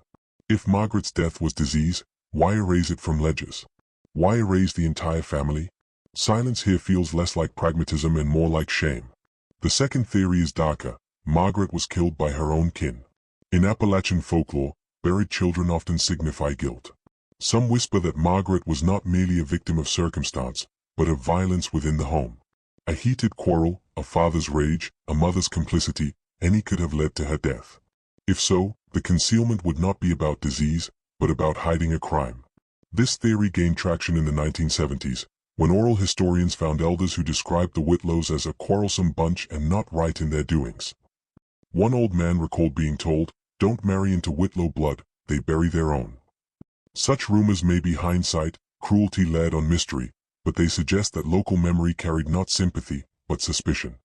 If Margaret's death was disease, why erase it from ledgers? Why erase the entire family? Silence here feels less like pragmatism and more like shame. The second theory is darker. Margaret was killed by her own kin. In Appalachian folklore, buried children often signify guilt. Some whisper that Margaret was not merely a victim of circumstance, but of violence within the home. A heated quarrel, a father's rage, a mother's complicity, any could have led to her death. If so, the concealment would not be about disease, but about hiding a crime. This theory gained traction in the 1970s, when oral historians found elders who described the Whitlows as a quarrelsome bunch and not right in their doings. One old man recalled being told, "Don't marry into Whitlow blood, they bury their own." Such rumors may be hindsight, cruelty led on mystery, but they suggest that local memory carried not sympathy, but suspicion.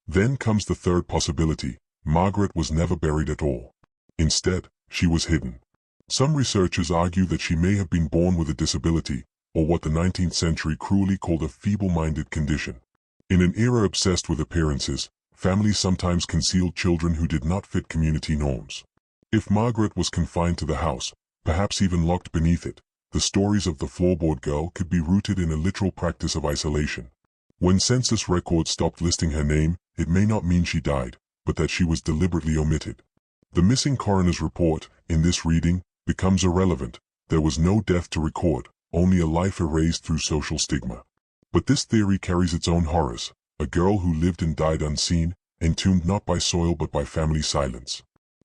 Then comes the third possibility. Margaret was never buried at all. Instead, she was hidden. Some researchers argue that she may have been born with a disability, or what the 19th century cruelly called a feeble-minded condition. In an era obsessed with appearances, families sometimes concealed children who did not fit community norms. If Margaret was confined to the house, perhaps even locked beneath it, the stories of the floorboard girl could be rooted in a literal practice of isolation. When census records stopped listing her name, it may not mean she died, but that she was deliberately omitted. The missing coroner's report, in this reading, becomes irrelevant. There was no death to record, only a life erased through social stigma. But this theory carries its own horrors. A girl who lived and died unseen, entombed not by soil but by family silence.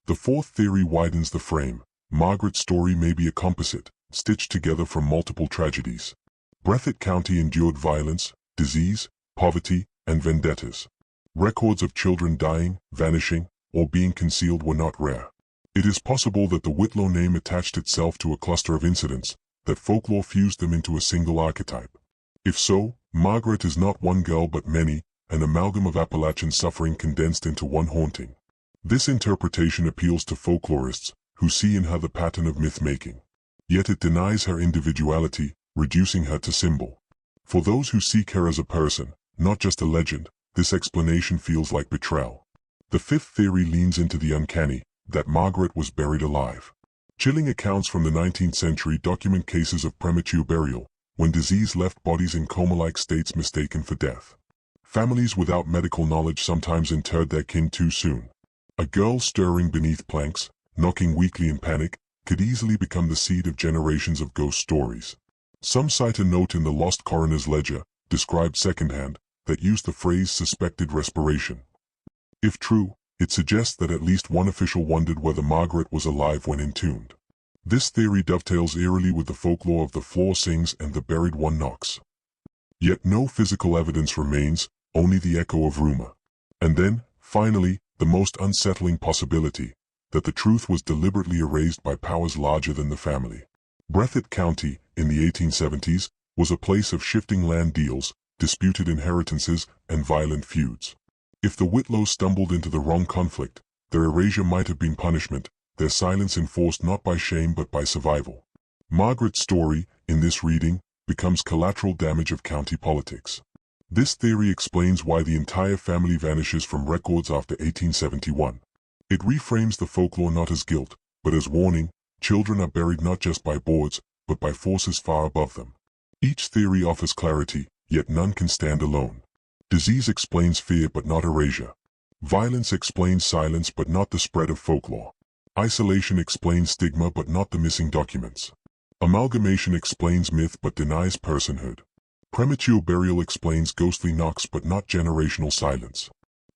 The fourth theory widens the frame. Margaret's story may be a composite, stitched together from multiple tragedies. Breathitt County endured violence, disease, poverty, and vendettas. Records of children dying, vanishing, or being concealed were not rare. It is possible that the Whitlow name attached itself to a cluster of incidents, that folklore fused them into a single archetype. If so, Margaret is not one girl but many, an amalgam of Appalachian suffering condensed into one haunting. This interpretation appeals to folklorists, who see in her the pattern of myth-making. Yet it denies her individuality, reducing her to symbol. For those who seek her as a person, not just a legend, this explanation feels like betrayal. The fifth theory leans into the uncanny, that Margaret was buried alive. Chilling accounts from the 19th century document cases of premature burial, when disease left bodies in coma-like states mistaken for death. Families without medical knowledge sometimes interred their kin too soon. A girl stirring beneath planks, knocking weakly in panic, could easily become the seed of generations of ghost stories. Some cite a note in the lost coroner's ledger, described secondhand, that used the phrase suspected respiration. If true, it suggests that at least one official wondered whether Margaret was alive when entombed. This theory dovetails eerily with the folklore of the floor sings and the buried one knocks. Yet no physical evidence remains, only the echo of rumor. And then, finally, the most unsettling possibility, that the truth was deliberately erased by powers larger than the family. Breathitt County, in the 1870s, was a place of shifting land deals, disputed inheritances, and violent feuds. If the Whitlows stumbled into the wrong conflict, their erasure might have been punishment, their silence enforced not by shame but by survival. Margaret's story, in this reading, becomes collateral damage of county politics. This theory explains why the entire family vanishes from records after 1871. It reframes the folklore not as guilt, but as warning: children are buried not just by boards, but by forces far above them. Each theory offers clarity, yet none can stand alone. Disease explains fear but not erasure. Violence explains silence but not the spread of folklore. Isolation explains stigma but not the missing documents. Amalgamation explains myth but denies personhood. Premature burial explains ghostly knocks but not generational silence.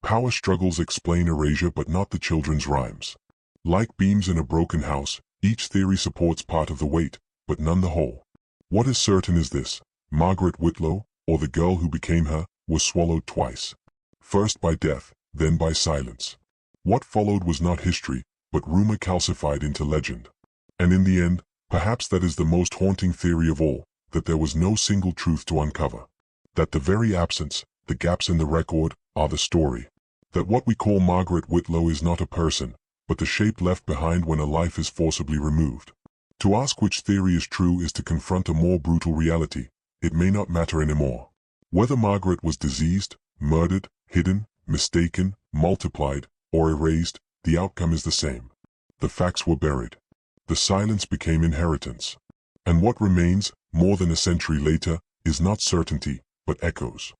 Power struggles explain erasure but not the children's rhymes. Like beams in a broken house, each theory supports part of the weight, but none the whole. What is certain is this: Margaret Whitlow, or the girl who became her, was swallowed twice. First by death, then by silence. What followed was not history, but rumor calcified into legend. And in the end, perhaps that is the most haunting theory of all, that there was no single truth to uncover. That the very absence, the gaps in the record, are the story. That what we call Margaret Whitlow is not a person, but the shape left behind when a life is forcibly removed. To ask which theory is true is to confront a more brutal reality: it may not matter anymore. Whether Margaret was diseased, murdered, hidden, mistaken, multiplied, or erased, the outcome is the same. The facts were buried. The silence became inheritance. And what remains, more than a century later, is not certainty, but echoes.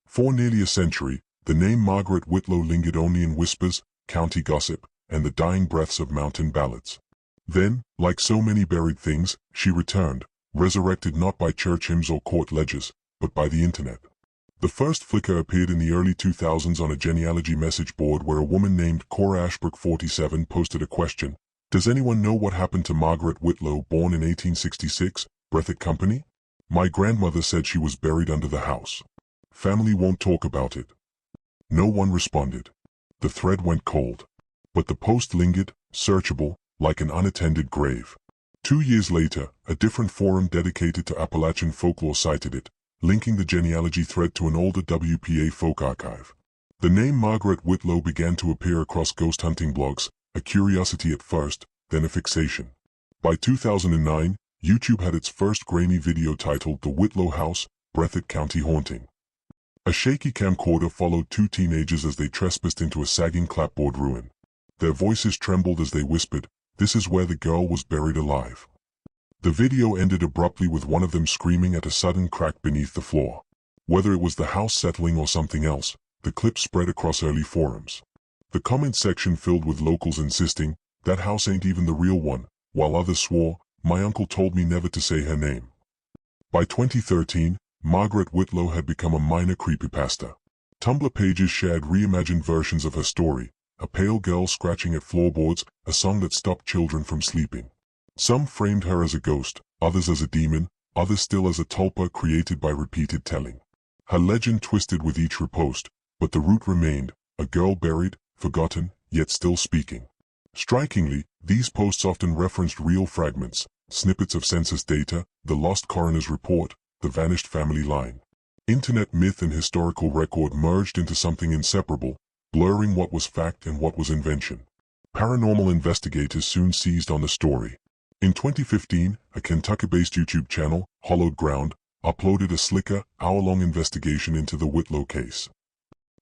For nearly a century, the name Margaret Whitlow lingered only in whispers, county gossip, and the dying breaths of mountain ballads. Then, like so many buried things, she returned, resurrected not by church hymns or court ledgers, but by the internet. The first flicker appeared in the early 2000s on a genealogy message board where a woman named Cora Ashbrook 47 posted a question: "Does anyone know what happened to Margaret Whitlow, born in 1866, Breathitt Company? My grandmother said she was buried under the house. Family won't talk about it." No one responded. The thread went cold. But the post lingered, searchable, like an unattended grave. 2 years later, a different forum dedicated to Appalachian folklore cited it, linking the genealogy thread to an older WPA folk archive. The name Margaret Whitlow began to appear across ghost hunting blogs, a curiosity at first, then a fixation. By 2009, YouTube had its first grainy video titled "The Whitlow House, Breathitt County Haunting." A shaky camcorder followed two teenagers as they trespassed into a sagging clapboard ruin. Their voices trembled as they whispered, "This is where the girl was buried alive." The video ended abruptly with one of them screaming at a sudden crack beneath the floor. Whether it was the house settling or something else, the clip spread across early forums. The comment section filled with locals insisting, "That house ain't even the real one," while others swore, "My uncle told me never to say her name." By 2013, Margaret Whitlow had become a minor creepypasta. Tumblr pages shared reimagined versions of her story: a pale girl scratching at floorboards, a song that stopped children from sleeping. Some framed her as a ghost, others as a demon, others still as a tulpa created by repeated telling. Her legend twisted with each repost, but the root remained: a girl buried, forgotten, yet still speaking. Strikingly, these posts often referenced real fragments, snippets of census data, the lost coroner's report, the vanished family line. Internet myth and historical record merged into something inseparable, blurring what was fact and what was invention. Paranormal investigators soon seized on the story. In 2015, a Kentucky-based YouTube channel, Hollowed Ground, uploaded a slicker, hour-long investigation into the Whitlow case.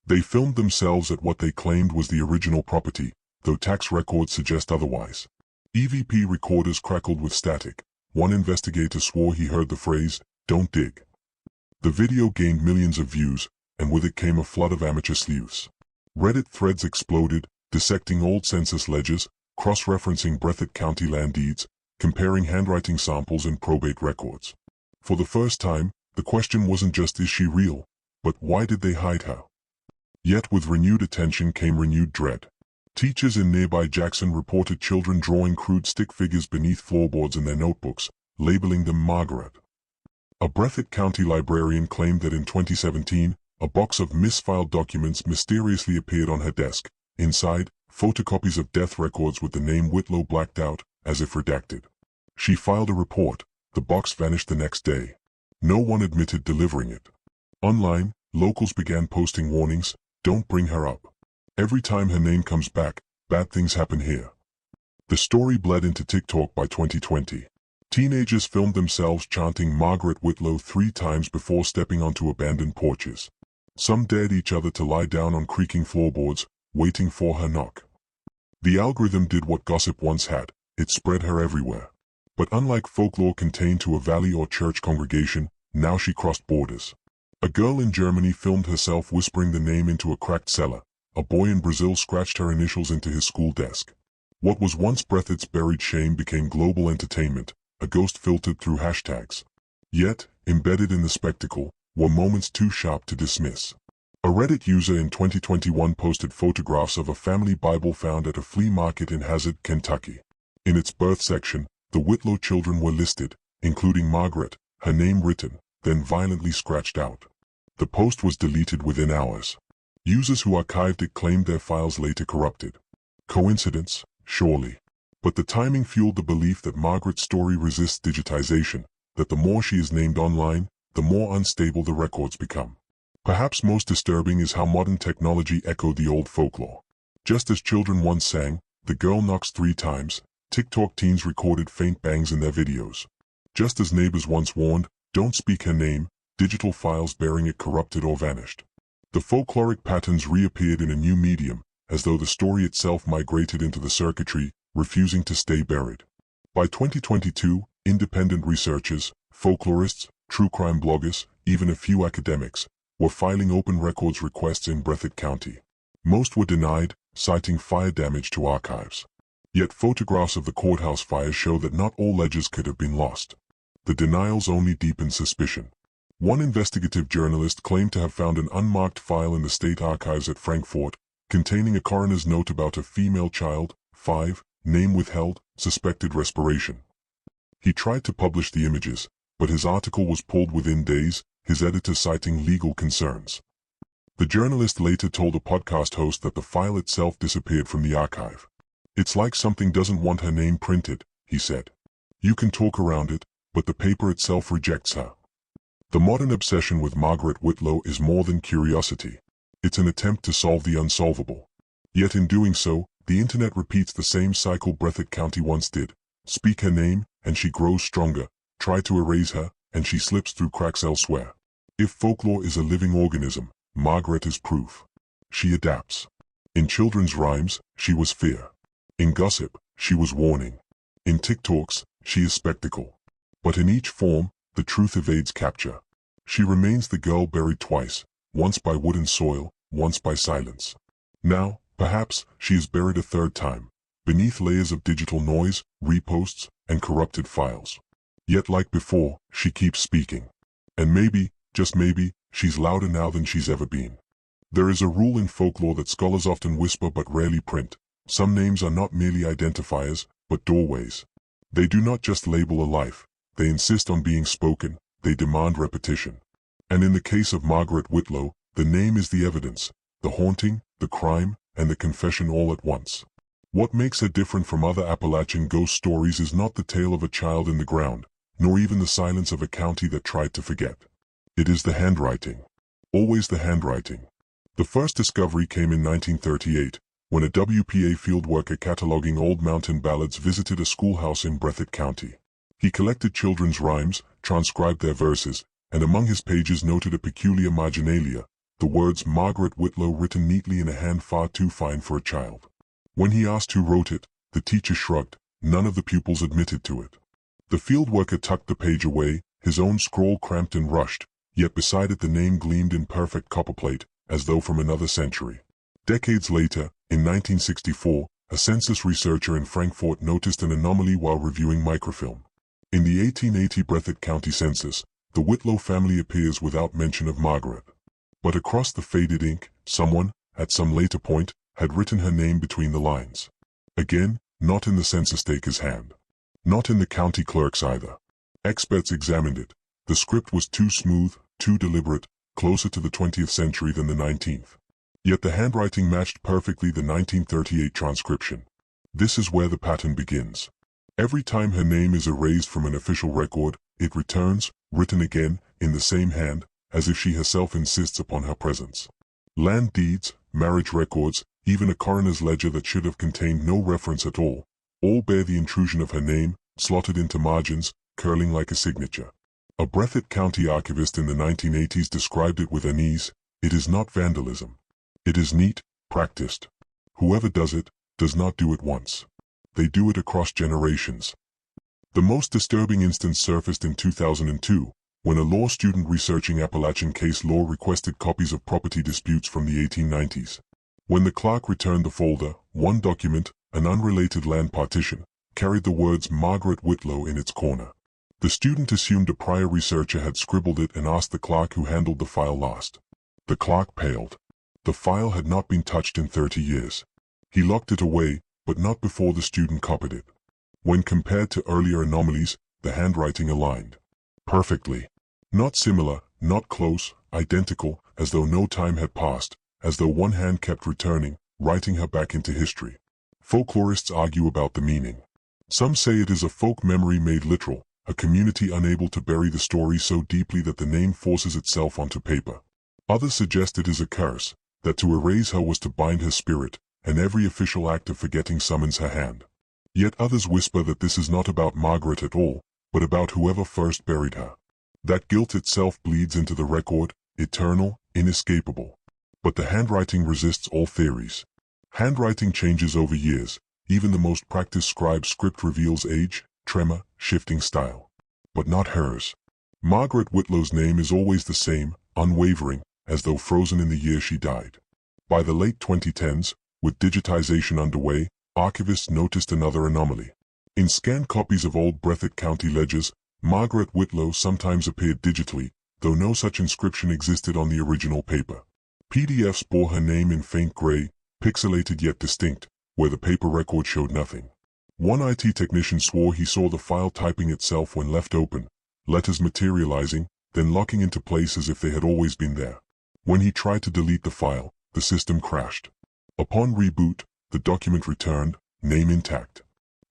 They filmed themselves at what they claimed was the original property, though tax records suggest otherwise. EVP recorders crackled with static. One investigator swore he heard the phrase, "Don't dig." The video gained millions of views, and with it came a flood of amateur sleuths. Reddit threads exploded, dissecting old census ledgers, cross-referencing Breathitt County land deeds, comparing handwriting samples and probate records. For the first time, the question wasn't just "is she real?" but "why did they hide her?" Yet with renewed attention came renewed dread. Teachers in nearby Jackson reported children drawing crude stick figures beneath floorboards in their notebooks, labeling them Margaret. A Breathitt County librarian claimed that in 2017, a box of misfiled documents mysteriously appeared on her desk. Inside, photocopies of death records with the name Whitlow blacked out, as if redacted. She filed a report. The box vanished the next day. No one admitted delivering it. Online, locals began posting warnings, "Don't bring her up. Every time her name comes back, bad things happen here." The story bled into TikTok by 2020. Teenagers filmed themselves chanting Margaret Whitlow 3 times before stepping onto abandoned porches. Some dared each other to lie down on creaking floorboards, waiting for her knock. The algorithm did what gossip once had. It spread her everywhere. But unlike folklore contained to a valley or church congregation, now she crossed borders. A girl in Germany filmed herself whispering the name into a cracked cellar. A boy in Brazil scratched her initials into his school desk. What was once Breathitt's buried shame became global entertainment, a ghost filtered through hashtags. Yet, embedded in the spectacle, were moments too sharp to dismiss. A Reddit user in 2021 posted photographs of a family Bible found at a flea market in Hazard, Kentucky. In its birth section, the Whitlow children were listed, including Margaret, her name written, then violently scratched out. The post was deleted within hours. Users who archived it claimed their files later corrupted. Coincidence? Surely. But the timing fueled the belief that Margaret's story resists digitization, that the more she is named online, the more unstable the records become. Perhaps most disturbing is how modern technology echoed the old folklore. Just as children once sang, "The girl knocks 3 times," TikTok teens recorded faint bangs in their videos. Just as neighbors once warned, "Don't speak her name," digital files bearing it corrupted or vanished. The folkloric patterns reappeared in a new medium, as though the story itself migrated into the circuitry, refusing to stay buried. By 2022, independent researchers, folklorists, true crime bloggers, even a few academics, were filing open records requests in Breathitt County. Most were denied, citing fire damage to archives. Yet photographs of the courthouse fires show that not all ledgers could have been lost. The denials only deepened suspicion. One investigative journalist claimed to have found an unmarked file in the state archives at Frankfort, containing a coroner's note about a female child, 5, name withheld, suspected respiration. He tried to publish the images, but his article was pulled within days, his editor citing legal concerns. The journalist later told a podcast host that the file itself disappeared from the archive. "It's like something doesn't want her name printed," he said. "You can talk around it, but the paper itself rejects her." The modern obsession with Margaret Whitlow is more than curiosity. It's an attempt to solve the unsolvable. Yet in doing so, the internet repeats the same cycle Breathitt County once did. Speak her name, and she grows stronger. Try to erase her, and she slips through cracks elsewhere. If folklore is a living organism, Margaret is proof. She adapts. In children's rhymes, she was fear. In gossip, she was warning. In TikToks, she is spectacle. But in each form, the truth evades capture. She remains the girl buried twice, once by wood and soil, once by silence. Now, perhaps, she is buried a 3rd time, beneath layers of digital noise, reposts, and corrupted files. Yet like before, she keeps speaking. And maybe, just maybe, she's louder now than she's ever been. There is a rule in folklore that scholars often whisper but rarely print. Some names are not merely identifiers, but doorways. They do not just label a life, they insist on being spoken, they demand repetition. And in the case of Margaret Whitlow, the name is the evidence, the haunting, the crime, and the confession all at once. What makes her different from other Appalachian ghost stories is not the tale of a child in the ground, nor even the silence of a county that tried to forget. It is the handwriting. Always the handwriting. The first discovery came in 1938, when a WPA field worker cataloging old mountain ballads visited a schoolhouse in Breathitt County. He collected children's rhymes, transcribed their verses, and among his pages noted a peculiar marginalia, the words Margaret Whitlow written neatly in a hand far too fine for a child. When he asked who wrote it, the teacher shrugged. None of the pupils admitted to it. The field worker tucked the page away, his own scroll cramped and rushed, yet beside it the name gleamed in perfect copperplate, as though from another century. Decades later, in 1964, a census researcher in Frankfort noticed an anomaly while reviewing microfilm. In the 1880 Breathitt County census, the Whitlow family appears without mention of Margaret. But across the faded ink, someone, at some later point, had written her name between the lines. Again, not in the census taker's hand. Not in the county clerk's either. Experts examined it. The script was too smooth, too deliberate, closer to the 20th century than the 19th. Yet the handwriting matched perfectly the 1938 transcription. This is where the pattern begins. Every time her name is erased from an official record, it returns, written again, in the same hand, as if she herself insists upon her presence. Land deeds, marriage records, even a coroner's ledger that should have contained no reference at all bear the intrusion of her name, slotted into margins, curling like a signature. A Breathitt County archivist in the 1980s described it with unease: "It is not vandalism. It is neat, practiced. Whoever does it, does not do it once. They do it across generations." The most disturbing instance surfaced in 2002, when a law student researching Appalachian case law requested copies of property disputes from the 1890s. When the clerk returned the folder, one document, an unrelated land partition, carried the words Margaret Whitlow in its corner. The student assumed a prior researcher had scribbled it and asked the clerk who handled the file last. The clerk paled. The file had not been touched in 30 years. He locked it away, but not before the student copied it. When compared to earlier anomalies, the handwriting aligned perfectly. Not similar, not close, identical, as though no time had passed, as though one hand kept returning, writing her back into history. Folklorists argue about the meaning. Some say it is a folk memory made literal, a community unable to bury the story so deeply that the name forces itself onto paper. Others suggest it is a curse, that to erase her was to bind her spirit, and every official act of forgetting summons her hand. Yet others whisper that this is not about Margaret at all, but about whoever first buried her. That guilt itself bleeds into the record, eternal, inescapable. But the handwriting resists all theories. Handwriting changes over years. Even the most practiced scribe's script reveals age, tremor, shifting style. But not hers. Margaret Whitlow's name is always the same, unwavering, as though frozen in the year she died. By the late 2010s, with digitization underway, archivists noticed another anomaly. In scanned copies of old Breathitt County ledgers, Margaret Whitlow sometimes appeared digitally, though no such inscription existed on the original paper. PDFs bore her name in faint gray, pixelated yet distinct, where the paper record showed nothing. One IT technician swore he saw the file typing itself when left open, letters materializing, then locking into place as if they had always been there. When he tried to delete the file, the system crashed. Upon reboot, the document returned, name intact.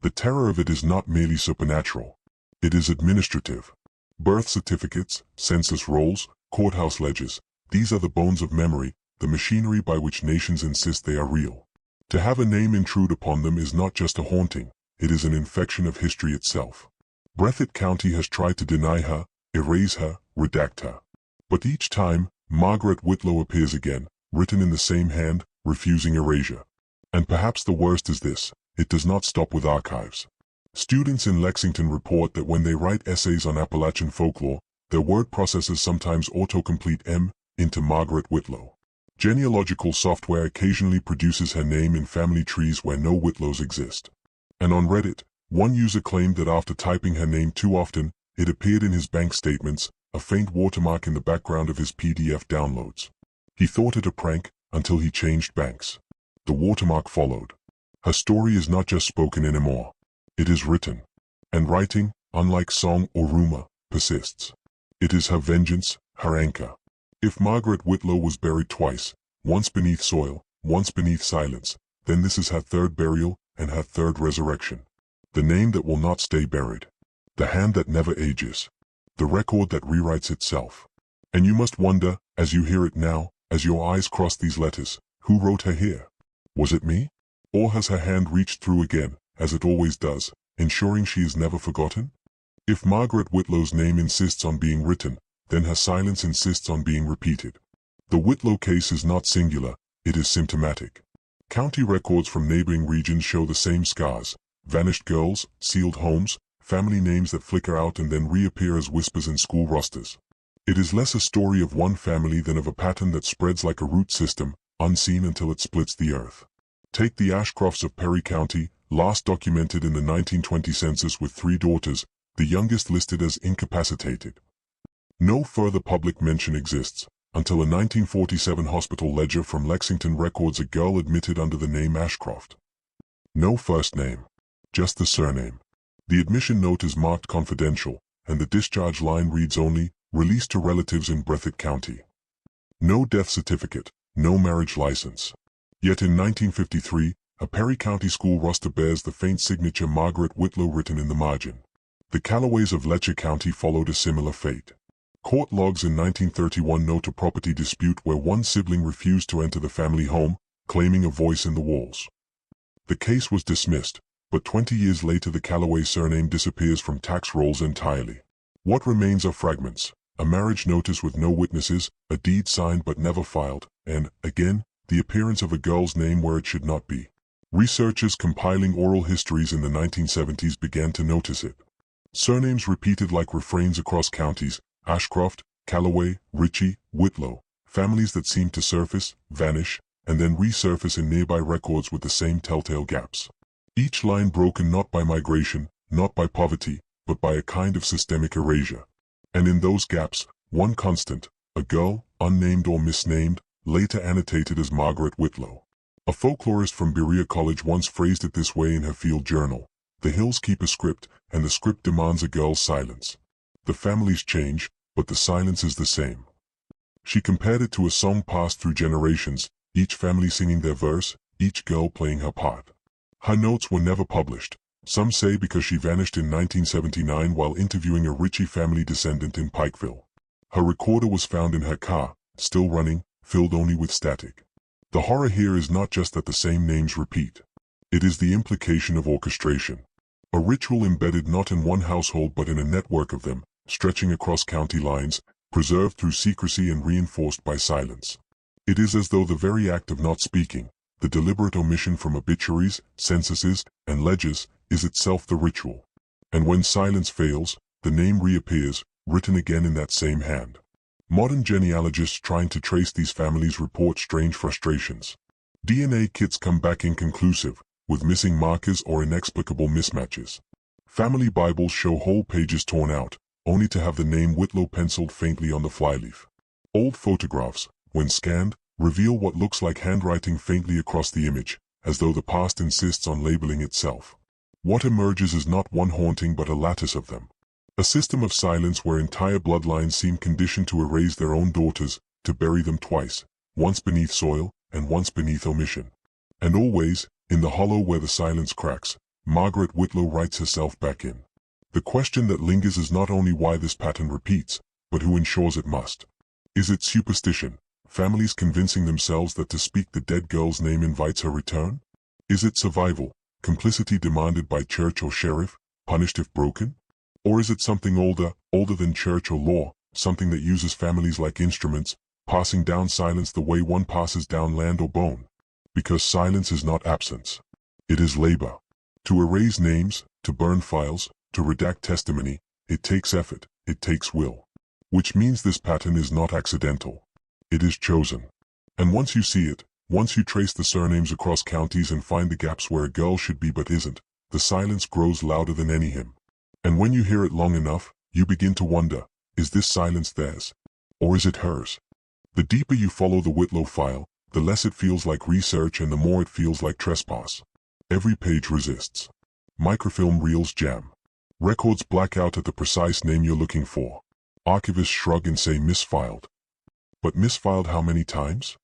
The terror of it is not merely supernatural. It is administrative. Birth certificates, census rolls, courthouse ledgers, these are the bones of memory, the machinery by which nations insist they are real. To have a name intrude upon them is not just a haunting, it is an infection of history itself. Breathitt County has tried to deny her, erase her, redact her. But each time, Margaret Whitlow appears again, written in the same hand, refusing erasure. And perhaps the worst is this: it does not stop with archives. Students in Lexington report that when they write essays on Appalachian folklore, their word processors sometimes autocomplete M into Margaret Whitlow. Genealogical software occasionally produces her name in family trees where no Whitlows exist. And on Reddit, one user claimed that after typing her name too often, it appeared in his bank statements, a faint watermark in the background of his PDF downloads. He thought it a prank, until he changed banks. The watermark followed. Her story is not just spoken anymore. It is written. And writing, unlike song or rumor, persists. It is her vengeance, her anchor. If Margaret Whitlow was buried twice, once beneath soil, once beneath silence, then this is her third burial and her third resurrection. The name that will not stay buried. The hand that never ages. The record that rewrites itself. And you must wonder, as you hear it now, as your eyes cross these letters, who wrote her here? Was it me? Or has her hand reached through again, as it always does, ensuring she is never forgotten? If Margaret Whitlow's name insists on being written, then her silence insists on being repeated. The Whitlow case is not singular, it is symptomatic. County records from neighboring regions show the same scars: vanished girls, sealed homes, family names that flicker out and then reappear as whispers in school rosters. It is less a story of one family than of a pattern that spreads like a root system, unseen until it splits the earth. Take the Ashcrofts of Perry County, last documented in the 1920 census with 3 daughters, the youngest listed as incapacitated. No further public mention exists, until a 1947 hospital ledger from Lexington records a girl admitted under the name Ashcroft. No first name. Just the surname. The admission note is marked confidential, and the discharge line reads only, released to relatives in Breathitt County. No death certificate, no marriage license. Yet in 1953, a Perry County school roster bears the faint signature Margaret Whitlow written in the margin. The Callaways of Letcher County followed a similar fate. Court logs in 1931 note a property dispute where one sibling refused to enter the family home, claiming a voice in the walls. The case was dismissed, but 20 years later the Callaway surname disappears from tax rolls entirely. What remains are fragments: a marriage notice with no witnesses, a deed signed but never filed, and, again, the appearance of a girl's name where it should not be. Researchers compiling oral histories in the 1970s began to notice it. Surnames repeated like refrains across counties: Ashcroft, Callaway, Ritchie, Whitlow, families that seem to surface, vanish, and then resurface in nearby records with the same telltale gaps. Each line broken not by migration, not by poverty, but by a kind of systemic erasure. And in those gaps, one constant: a girl, unnamed or misnamed, later annotated as Margaret Whitlow. A folklorist from Berea College once phrased it this way in her field journal: the hills keep a script, and the script demands a girl's silence. The families change, but the silence is the same. She compared it to a song passed through generations, each family singing their verse, each girl playing her part. Her notes were never published, some say because she vanished in 1979 while interviewing a Ritchie family descendant in Pikeville. Her recorder was found in her car, still running, filled only with static. The horror here is not just that the same names repeat. It is the implication of orchestration. A ritual embedded not in one household but in a network of them, stretching across county lines, preserved through secrecy and reinforced by silence. It is as though the very act of not speaking, the deliberate omission from obituaries, censuses, and ledgers, is itself the ritual. And when silence fails, the name reappears, written again in that same hand. Modern genealogists trying to trace these families report strange frustrations. DNA kits come back inconclusive, with missing markers or inexplicable mismatches. Family Bibles show whole pages torn out, only to have the name Whitlow penciled faintly on the flyleaf. Old photographs, when scanned, reveal what looks like handwriting faintly across the image, as though the past insists on labeling itself. What emerges is not one haunting but a lattice of them. A system of silence where entire bloodlines seem conditioned to erase their own daughters, to bury them twice, once beneath soil, and once beneath omission. And always, in the hollow where the silence cracks, Margaret Whitlow writes herself back in. The question that lingers is not only why this pattern repeats, but who ensures it must. Is it superstition, families convincing themselves that to speak the dead girl's name invites her return? Is it survival, complicity demanded by church or sheriff, punished if broken? Or is it something older than church or law, something that uses families like instruments, passing down silence the way one passes down land or bone? Because silence is not absence. It is labor. To erase names, to burn files, to redact testimony, it takes effort, it takes will. Which means this pattern is not accidental. It is chosen. And once you see it, once you trace the surnames across counties and find the gaps where a girl should be but isn't, the silence grows louder than any hymn. And when you hear it long enough, you begin to wonder, is this silence theirs? Or is it hers? The deeper you follow the Whitlow file, the less it feels like research and the more it feels like trespass. Every page resists. Microfilm reels jam. Records black out at the precise name you're looking for. Archivists shrug and say misfiled. But misfiled how many times?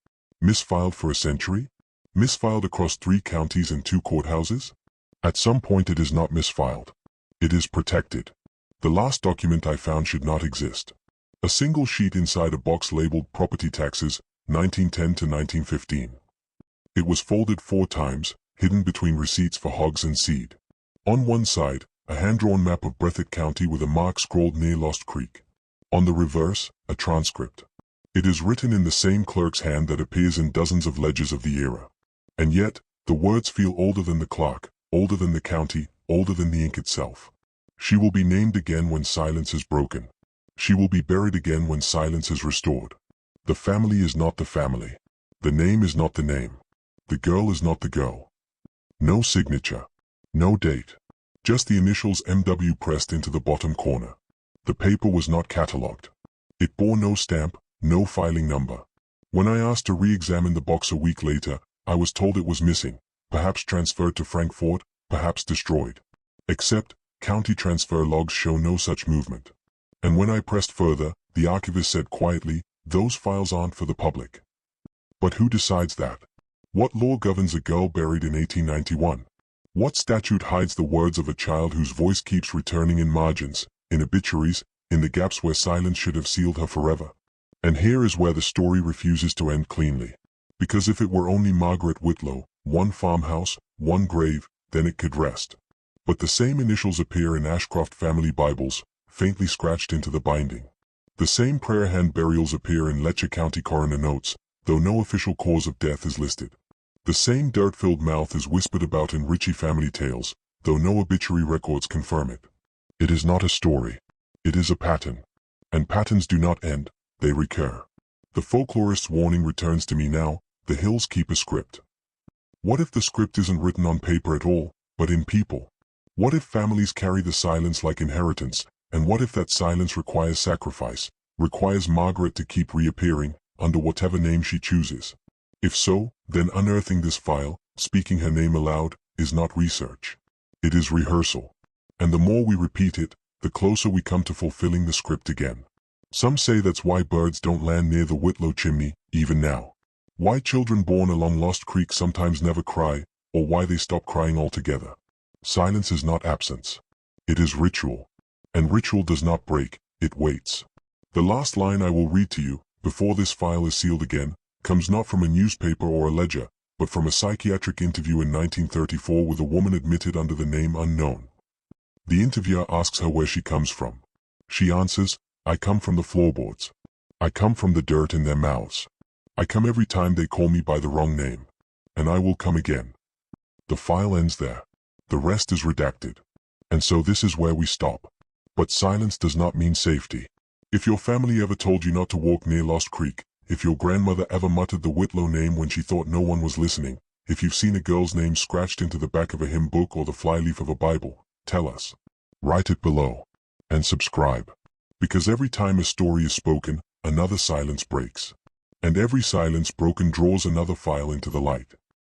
Misfiled for a century? Misfiled across 3 counties and 2 courthouses? At some point it is not misfiled. It is protected. The last document I found should not exist. A single sheet inside a box labeled Property Taxes, 1910 to 1915. It was folded 4 times, hidden between receipts for hogs and seed. On one side, a hand-drawn map of Breathitt County with a mark scrawled near Lost Creek. On the reverse, a transcript. It is written in the same clerk's hand that appears in dozens of ledgers of the era. And yet, the words feel older than the clock, older than the county, older than the ink itself. She will be named again when silence is broken. She will be buried again when silence is restored. The family is not the family. The name is not the name. The girl is not the girl. No signature. No date. Just the initials MW pressed into the bottom corner. The paper was not catalogued. It bore no stamp, no filing number. When I asked to re-examine the box a week later, I was told it was missing, perhaps transferred to Frankfort, perhaps destroyed. Except, county transfer logs show no such movement. And when I pressed further, the archivist said quietly, Those files aren't for the public. But who decides that? What law governs a girl buried in 1891? What statute hides the words of a child whose voice keeps returning in margins, in obituaries, in the gaps where silence should have sealed her forever? And here is where the story refuses to end cleanly. Because if it were only Margaret Whitlow, one farmhouse, one grave, then it could rest. But the same initials appear in Ashcroft family Bibles, faintly scratched into the binding. The same prayer hand burials appear in Letcher County coroner notes, though no official cause of death is listed. The same dirt-filled mouth is whispered about in Ritchie family tales, though no obituary records confirm it. It is not a story. It is a pattern. And patterns do not end, they recur. The folklorist's warning returns to me now, the hills keep a script. What if the script isn't written on paper at all, but in people? What if families carry the silence like inheritance, and what if that silence requires sacrifice, requires Margaret to keep reappearing, under whatever name she chooses? If so, then unearthing this file, speaking her name aloud, is not research. It is rehearsal. And the more we repeat it, the closer we come to fulfilling the script again. Some say that's why birds don't land near the Whitlow chimney, even now. Why children born along Lost Creek sometimes never cry, or why they stop crying altogether. Silence is not absence. It is ritual. And ritual does not break, it waits. The last line I will read to you, before this file is sealed again, comes not from a newspaper or a ledger, but from a psychiatric interview in 1934 with a woman admitted under the name Unknown. The interviewer asks her where she comes from. She answers, "I come from the floorboards. I come from the dirt in their mouths. I come every time they call me by the wrong name. And I will come again." The file ends there. The rest is redacted. And so this is where we stop. But silence does not mean safety. If your family ever told you not to walk near Lost Creek, if your grandmother ever muttered the Whitlow name when she thought no one was listening, if you've seen a girl's name scratched into the back of a hymn book or the flyleaf of a Bible, tell us. Write it below. And subscribe. Because every time a story is spoken, another silence breaks. And every silence broken draws another file into the light.